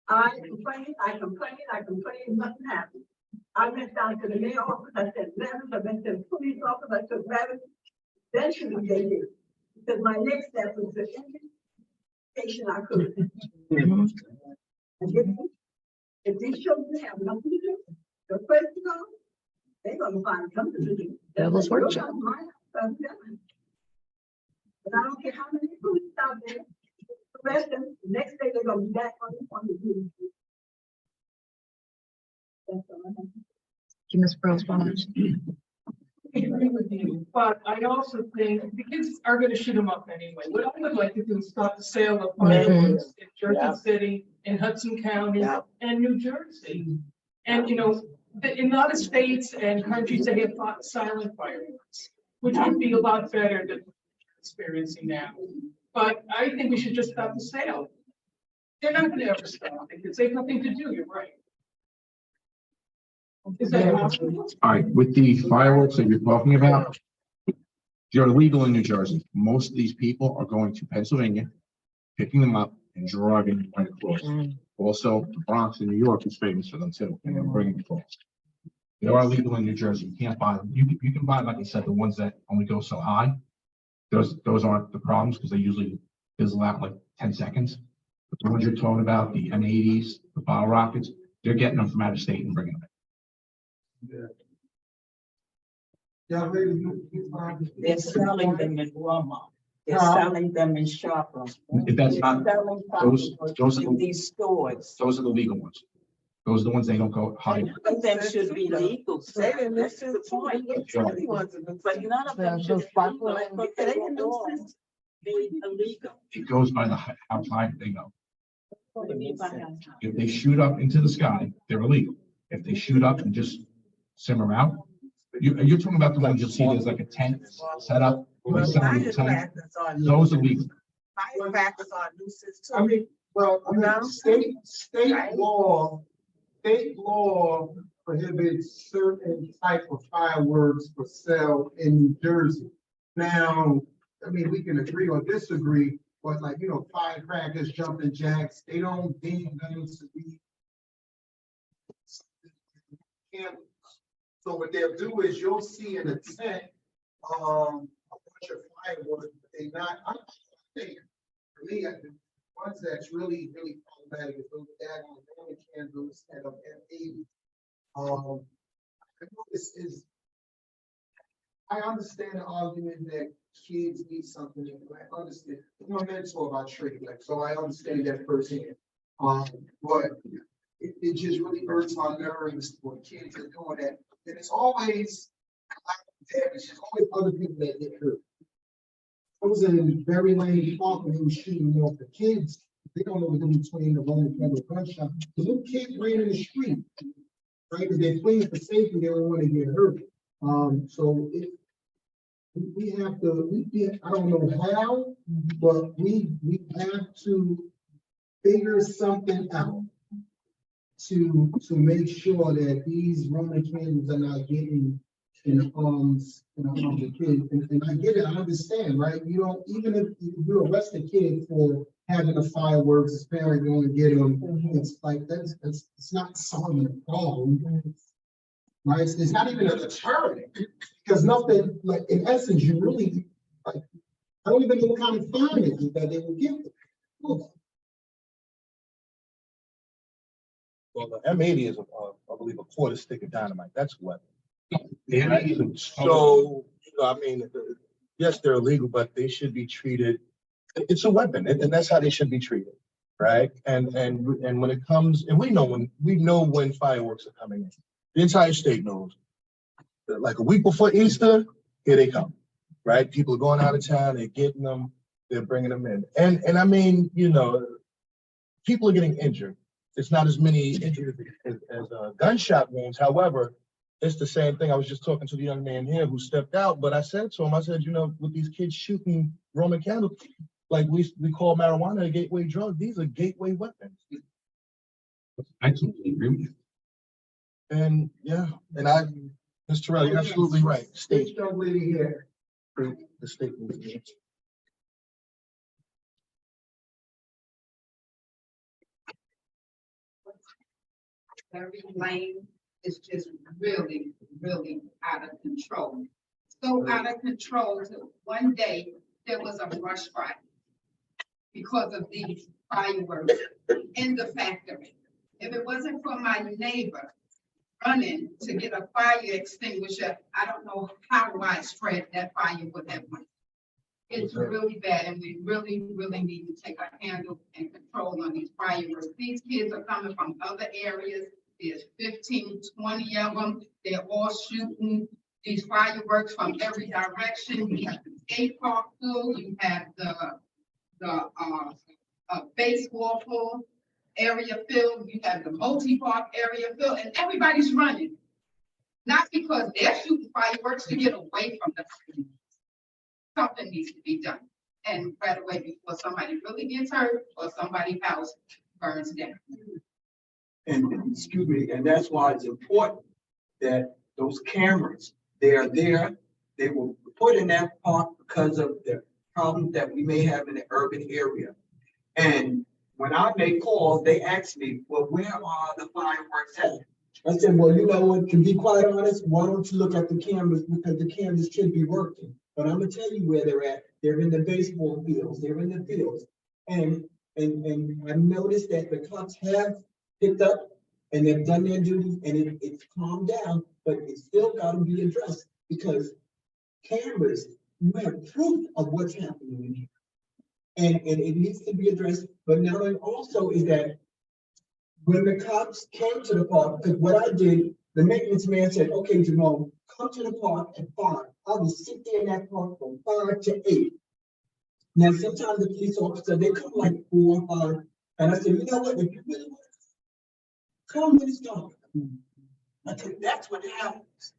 I complained, nothing happened. I went down to the mayor office, I said, letters, I went to the police office, I took letters. Then should we get here? Because my next step was the education I could. If these children have nothing to do, no place to go, they're gonna find something to do. Devil's workshop. But I don't care how many police out there, arrest them, the next day they're gonna be back on the news. That's all I have. Ms. Pearl's bonus. I agree with you, but I also think the kids are gonna shoot them up anyway. What I would like to do is stop the sale of fireworks in Jersey City, in Hudson County, and New Jersey. And in other states and countries, they have silent fireworks, which would be a lot better than what we're experiencing now. But I think we should just stop the sale. They're not gonna ever stop because they have nothing to do, you're right. Is that possible? All right, with the fireworks that you're talking about, they're illegal in New Jersey. Most of these people are going to Pennsylvania, picking them up and driving them right across. Also, the Bronx in New York is famous for them too, and they're bringing them across. They are illegal in New Jersey. You can't buy them. You can buy, like I said, the ones that only go so high. Those aren't the problems because they usually fizzle out in like 10 seconds. But the ones you're talking about, the M80s, the bottle rockets, they're getting them from out of state and bringing them in. They're selling them in Walmart. They're selling them in shoppers. If that's not, those are In the, these stores. those are the legal ones. Those are the ones they don't go high. None of them should be legal. That's the point. But none of them should be illegal. It goes by how high they go. If they shoot up into the sky, they're illegal. If they shoot up and just simmer out, you're talking about the ones you'll see there's like a tent set up. Those are legal. I mean, well, I mean, state law prohibits certain type of fireworks for sale in New Jersey. Now, I mean, we can agree or disagree, but like, you know, firecrackers, jumping jacks, they don't deem them to be. So what they'll do is you'll see in a tent, a bunch of fireworks, but they not, I think, for me, the ones that's really problematic is those daggone Roman candles and M80. I know this is, I understand the argument that kids need something, and I understand. I'm a mentor about trade, like, so I understand that firsthand. But it just really hurts my nerves when kids are doing that. And it's always, it's always other people that get hurt. I was in Berry Lane Park when he was shooting off the kids. They don't know the difference between the Roman candle gunshot. The little kids ran in the street, right? Because they're playing for safety, they don't want to get hurt. So we have to, I don't know how, but we have to figure something out to make sure that these Roman candles are not getting in the arms of the kids. And I get it, I understand, right? You don't, even if you arrest a kid for having the fireworks, his parent going to get them, it's like, it's not solving the problem. Right? It's not even a deterrent, because nothing, like, in essence, you really, like, I don't even know what kind of fine it is that they will give them. Well, the M80 is, I believe, a quarter stick of dynamite. That's a weapon. So, I mean, yes, they're illegal, but they should be treated. It's a weapon, and that's how they should be treated, right? And when it comes, and we know when fireworks are coming in. The entire state knows. Like a week before Easter, here they come, right? People are going out of town, they're getting them, they're bringing them in, and I mean, you know, people are getting injured. It's not as many injuries as gunshot wounds. However, it's the same thing. I was just talking to the young man here who stepped out, but I said to him, I said, you know, with these kids shooting Roman candles, like we call marijuana a gateway drug. These are gateway weapons. I completely agree with you. And yeah, and Mr. Terrell, you're absolutely right. State young lady here. The state. Berry Lane is just really out of control. So out of control that one day there was a brush fire because of these fireworks in the factory. If it wasn't for my neighbor running to get a fire extinguisher, I don't know how widespread that fire would have went. It's really bad, and we really need to take a handle and control on these fireworks. These kids are coming from other areas. There's 15, 20 of them. They're all shooting these fireworks from every direction. You have the skate park full. You have the baseball full area filled. You have the multi-park area filled, and everybody's running. Not because they're shooting fireworks to get away from the fire. Something needs to be done, and right away before somebody really gets hurt or somebody's house burns down. And excuse me, and that's why it's important that those cameras, they are there. They were put in that park because of the problems that we may have in the urban area. And when I make calls, they ask me, well, where are the fireworks at? I said, well, you know what, to be quite honest, why don't you look at the cameras, because the cameras should be working. But I'm gonna tell you where they're at. They're in the baseball fields, they're in the fields. And I noticed that the cops have picked up and they've done their duty, and it's calmed down, but it's still gotta be addressed, because cameras, you have proof of what's happening in here. And it needs to be addressed, but now also is that when the cops came to the park, because what I did, the maintenance man said, okay, Jerome, come to the park at 5. I would sit there in that park from 5 to 8. Now, sometimes the police officer, they come like 4 or 5, and I said, you know what, if you really want to come when it's dark. I said, that's what happens.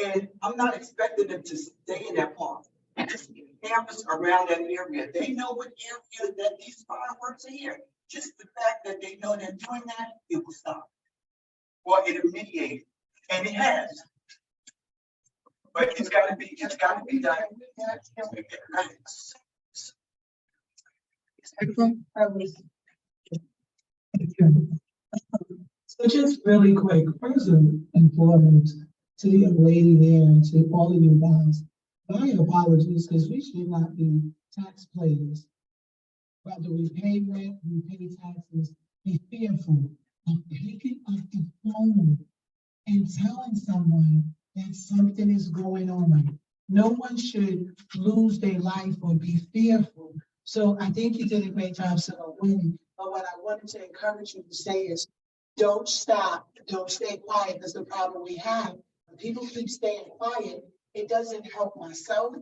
And I'm not expecting them to stay in that park. Just cameras around that area. They know what area that these fireworks are here. Just the fact that they know they're doing that, it will stop. Or it'll mediate. And it has. But it's gotta be done. So just really quick, first and foremost, to the young lady there and to all of you guys, my apologies, because we should not be taxpayers. Whether we pay rent, we pay taxes, be fearful of picking up the phone and telling someone that something is going on. No one should lose their life or be fearful. So I think you did a great job, so winning. But what I wanted to encourage you to say is, don't stop, don't stay quiet. That's the problem we have. When people keep staying quiet, it doesn't help myself,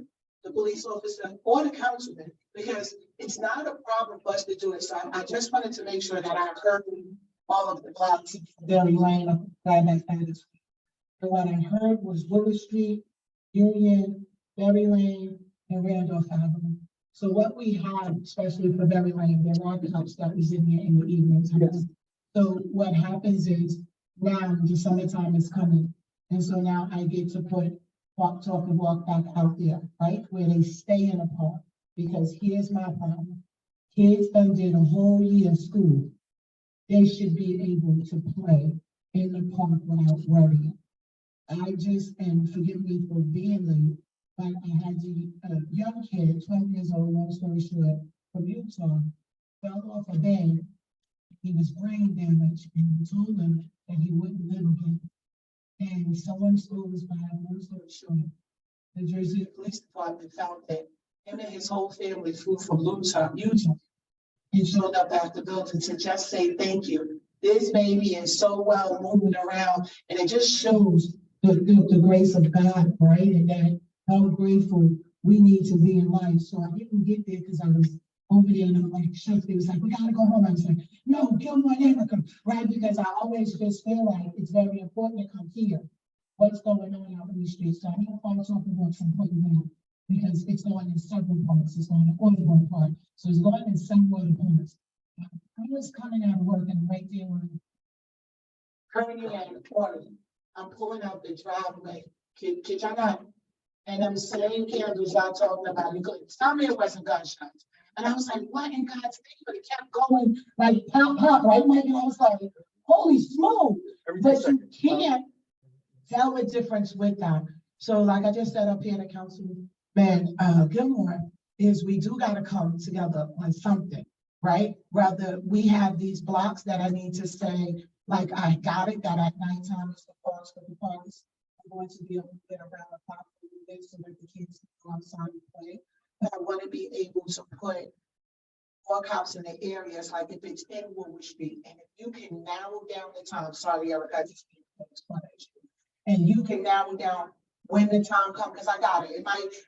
the police officer, or the councilman, because it's not a problem for us to do it. So I just wanted to make sure that I heard all of the blocks, Berry Lane, and what I heard was Willis Street, Union, Berry Lane, and Randolph Avenue. So what we have, especially for Berry Lane, there are cops that was in there in the evenings. So what happens is now the summertime is coming. And so now I get to put walk, talk, and walk back out there, right? Where they stay in a park. Because here's my problem. Kids done did a whole year of school. They should be able to play in the park without worrying. I just, and forgive me for being late, but I had a young kid, 12 years old, long story short, from Utah, fell off a bed. He was brain damaged, and we told him that he wouldn't live again. And someone stole his body, long story short. The Jersey Police Department found that him and his whole family flew from Utah, and showed up at the building to just say thank you. This baby is so well moving around, and it just shows the grace of God, right? And that how grateful we need to be in life. So I didn't get there because I was over there and I'm like, shucks, they was like, we gotta go home. I was like, no, Gilmore neighborhood, right? Because I always just feel like it's very important to come here. What's going on out in the streets? So I know I'm talking about some putting down because it's going in several parts. It's going in Audubon Park. So it's going in several other parts. I was coming out of work and right there when turning at the corner, I'm pulling out the driveway. Kid y'all not? And them same candles y'all talking about. You could tell me it wasn't gunshots. And I was like, what in God's name? But it kept going like pop, pop, right? And I was like, holy smoke. But you can't tell the difference with that. So like I just said up here to Councilman Gilmore, is we do gotta come together on something, right? Rather we have these blocks that I need to say, like I got it, that at nighttime is the parks for the parks. I'm going to be able to get around the clock so that the kids can go outside and play. But I want to be able to put more cops in the areas, like if it's in Woodward Street, and if you can narrow down the time, sorry, Eric, I just need to explain it. And you can narrow down when the time comes, because I got it.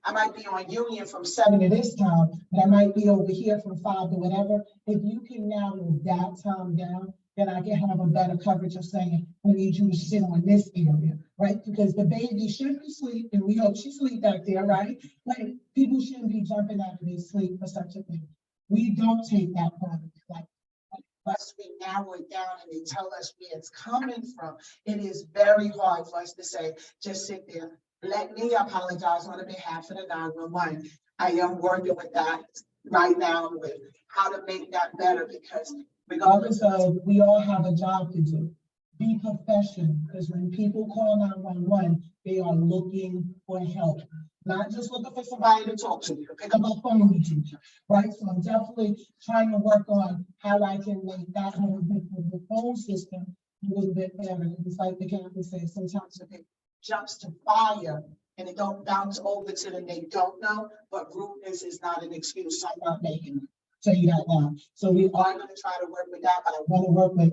I might be on Union from 7 to this time, but I might be over here from 5 to whatever. If you can narrow that time down, then I can have a better coverage of saying, we need you to sit on this area, right? Because the baby should be asleep, and we hope she sleep back there, right? Like people shouldn't be jumping out of their sleep for such a thing. We don't take that part like once we narrow it down and they tell us where it's coming from, it is very hard for us to say, just sit there. Let me apologize on behalf of the 911. I am working with that right now with how to make that better, because regardless of, we all have a job to do. Be professional, because when people call 911, they are looking for help, not just looking for somebody to talk to, pick up a phone with you, right? So I'm definitely trying to work on how I can make that whole the phone system a little bit better. It's like the captain said, sometimes if it jumps to fire and it don't bounce over to them they don't know, but rudeness is not an excuse. So I'm not making it. Tell you that now. So we are going to try to work with that, but I want to work with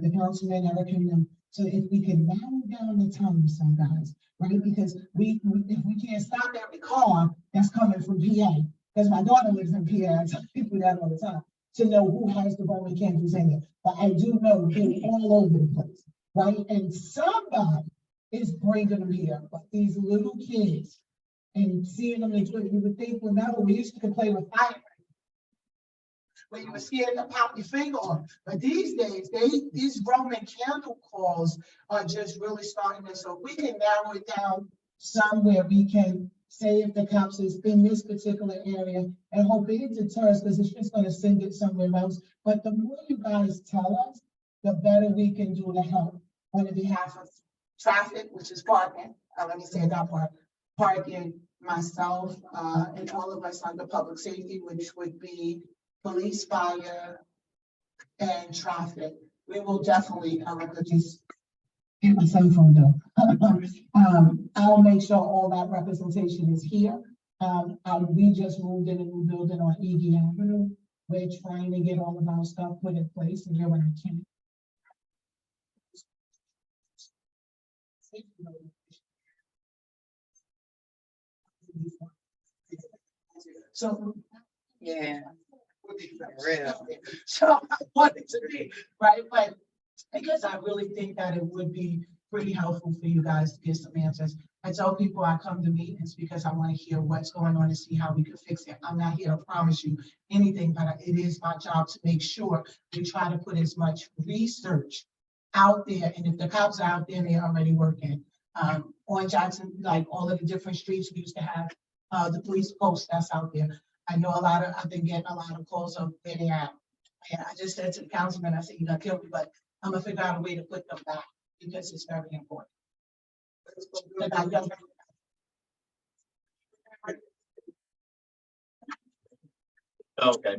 the councilman, Eric, and them. So if we can narrow down the time, some guys, right? Because if we can't stop every car that's coming from PA, because my daughter lives in PA, I tell people that all the time, to know who has the Roman candles in it. But I do know they're all over the place, right? And somebody is bringing them here, but these little kids and seeing them, you would think, remember, we used to complain with fire. When you were scared to pop your finger on. But these days, these Roman candle calls are just really starting to, so if we can narrow it down somewhere, we can say if the cops is in this particular area and hope it deters, because it's just gonna send it somewhere else. But the more you guys tell us, the better we can do to help on the behalf of traffic, which is parking. Let me say that part, parking, myself, and all of us under public safety, which would be police, fire, and traffic. We will definitely, just get my cell phone though. I'll make sure all that representation is here. We just moved in a new building on Egie Avenue. We're trying to get all of our stuff put in place and do what I can. So, yeah. So I wanted to be, right? But because I really think that it would be pretty helpful for you guys to get some answers. I tell people I come to meetings because I want to hear what's going on and see how we can fix it. I'm not here to promise you anything, but it is my job to make sure we try to put as much research out there. And if the cops are out there, they're already working. On Jackson, like all of the different streets, we used to have the police post that's out there. I know I've been getting a lot of calls of where they at. And I just said to the councilman, I said, you're gonna kill me, but I'm gonna figure out a way to put them back because it's very important. Okay.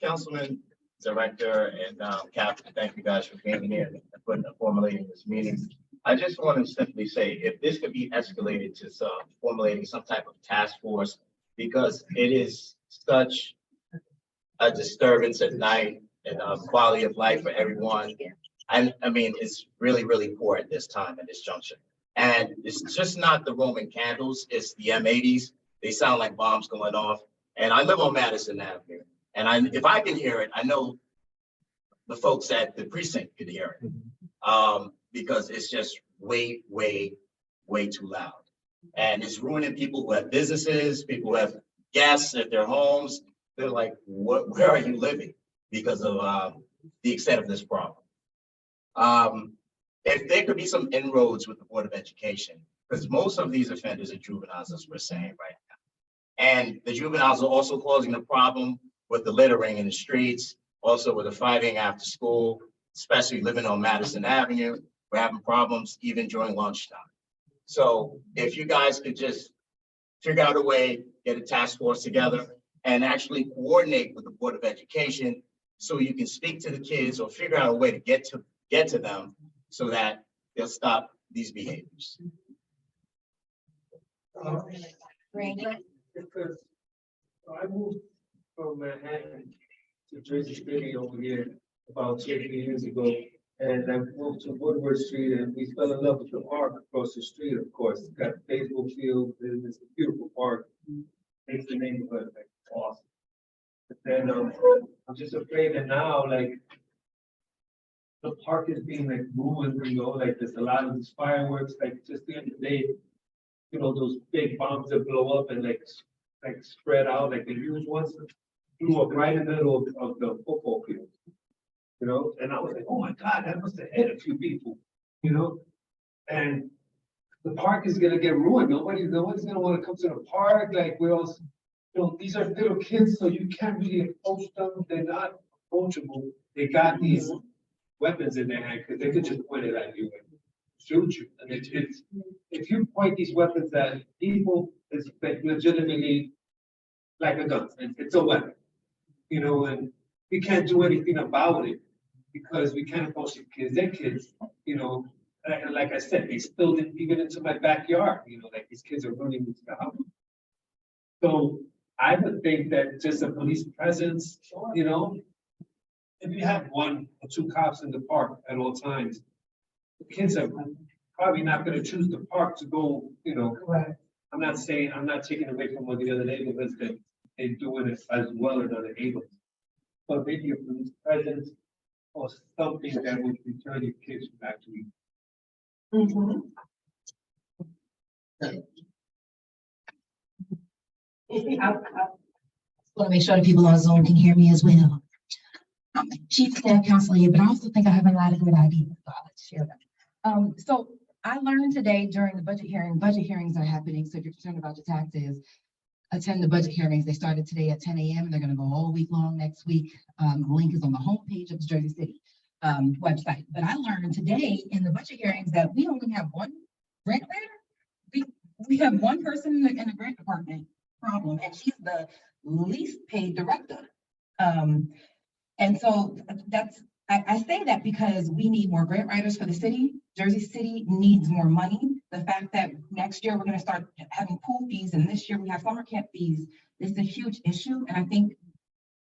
Councilman, Director, and Captain, thank you guys for being here and formulating this meeting. I just want to simply say, if this could be escalated to formulating some type of task force, because it is such a disturbance at night and quality of life for everyone. I mean, it's really, really poor at this time, at this juncture. And it's just not the Roman candles, it's the M80s. They sound like bombs going off. And I live on Madison Avenue. And if I can hear it, I know the folks at the precinct can hear it. Because it's just way, way, way too loud. And it's ruining people who have businesses, people who have guests at their homes. They're like, where are you living? Because of the extent of this problem. If there could be some inroads with the Board of Education, because most of these offenders are juveniles, as we're saying right now. And the juveniles are also causing the problem with the littering in the streets, also with the fighting after school, especially living on Madison Avenue. We're having problems even during lunchtime. So if you guys could just figure out a way, get a task force together and actually coordinate with the Board of Education so you can speak to the kids or figure out a way to get to them so that they'll stop these behaviors. Because I moved from Manhattan to Jersey City over here about 15 years ago. And I moved to Woodward Street and we fell in love with the park across the street, of course. It's got a baseball field, and it's a beautiful park. Makes the neighborhood like awesome. But then I'm just afraid that now, like, the park is being like ruined, you know, like there's a lot of these fireworks, like just the other day, you know, those big bombs that blow up and like spread out, like the huge ones, blew up right in the middle of the football field. you know, and I was like, oh my God, that must have hit a few people, you know? And the park is gonna get ruined. Nobody's gonna wanna come to the park, like, we all, you know, these are little kids, so you can't really approach them. They're not approachable. They got these weapons in their hand, because they could just point it at you and shoot you. And it's, if you point these weapons at people, it's like legitimately like a gun. It's a weapon, you know, and we can't do anything about it because we can't approach the kids. They're kids, you know. Like I said, they spilled it even into my backyard, you know, like these kids are running into the house. So I would think that just a police presence, you know, if you have 1 or 2 cops in the park at all times, the kids are probably not gonna choose the park to go, you know. I'm not taking away from what the other neighborhoods that they're doing it as well as other neighborhoods. But maybe a police presence or something that would deter the kids from actually. Want to make sure the people on Zoom can hear me as well. Chief of Staff Council here, but I also think I have a lot of good ideas, so I'll share them. So I learned today during the budget hearings are happening, so if you're concerned about your taxes, attend the budget hearings. They started today at 10 a.m. and they're gonna go all week long next week. The link is on the homepage of the Jersey City website. But I learned today in the budget hearings that we only have one grant writer. We have one person in the grant department problem, and she's the least paid director. And so I say that because we need more grant writers for the city. Jersey City needs more money. The fact that next year we're going to start having pool fees and this year we have summer camp fees is a huge issue. And I think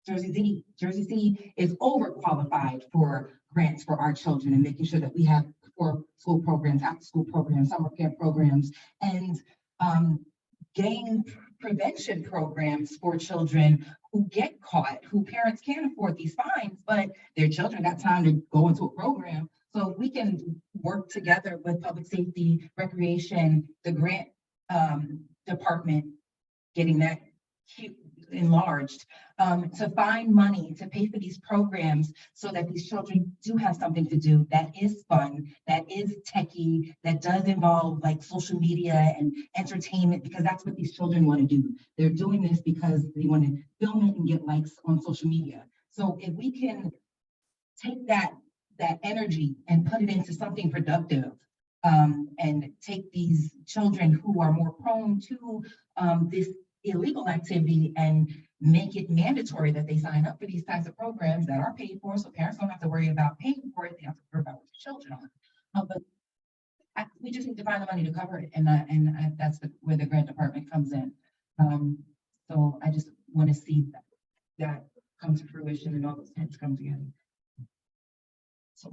Jersey City is overqualified for grants for our children and making sure that we have for school programs, after school programs, summer camp programs, and gang prevention programs for children who get caught, who parents can't afford these fines, but their children got time to go into a program. So we can work together with public safety, recreation, the grant department, getting that enlarged, to find money to pay for these programs so that these children do have something to do that is fun, that is techie, that does involve like social media and entertainment, because that's what these children want to do. They're doing this because they want to film it and get likes on social media. So if we can take that energy and put it into something productive, and take these children who are more prone to this illegal activity and make it mandatory that they sign up for these types of programs that are paid for, so parents don't have to worry about paying for it, they have to worry about what the children are. But we just need to find the money to cover it, and that's where the grant department comes in. So I just want to see that come to fruition and all those heads come together. So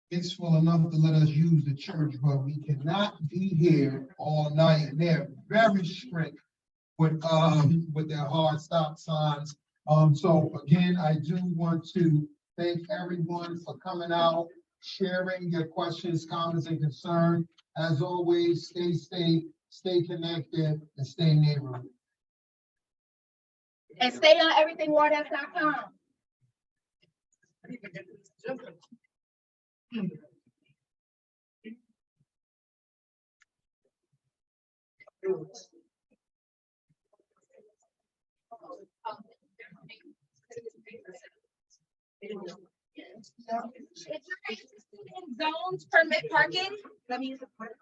Peaceful enough to let us use the church, but we cannot be here all night. And they're very strict with their hard stop signs. So again, I do want to thank everyone for coming out, sharing your questions, comments, and concerns. As always, stay safe, stay connected, and stay neighborhood. And stay on everythingwardf.com. Zones permit parking. Let me use the part.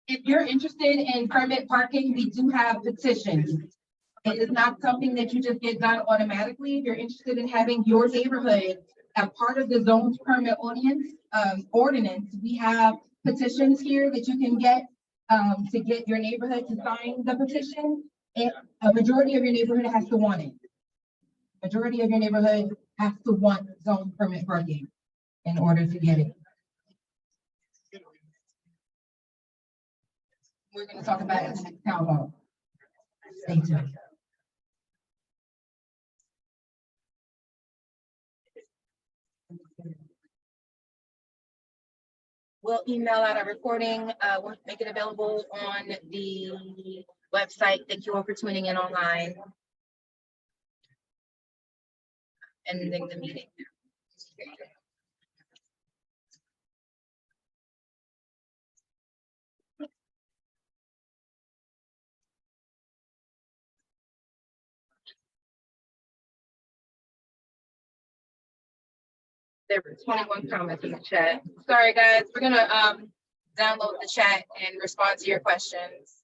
If you're interested in permit parking, we do have petitions. It is not something that you just get done automatically. If you're interested in having your neighborhood a part of the zones permit ordinance, we have petitions here that you can get to get your neighborhood to sign the petition. And a majority of your neighborhood has to want it. Majority of your neighborhood has to want zone permit parking in order to get it. We're going to talk about it in the next town hall. Stay tuned. We'll email out a recording. We'll make it available on the website. Thank you all for tuning in online. Ending the meeting. There were 21 comments in the chat. Sorry, guys, we're gonna download the chat and respond to your questions.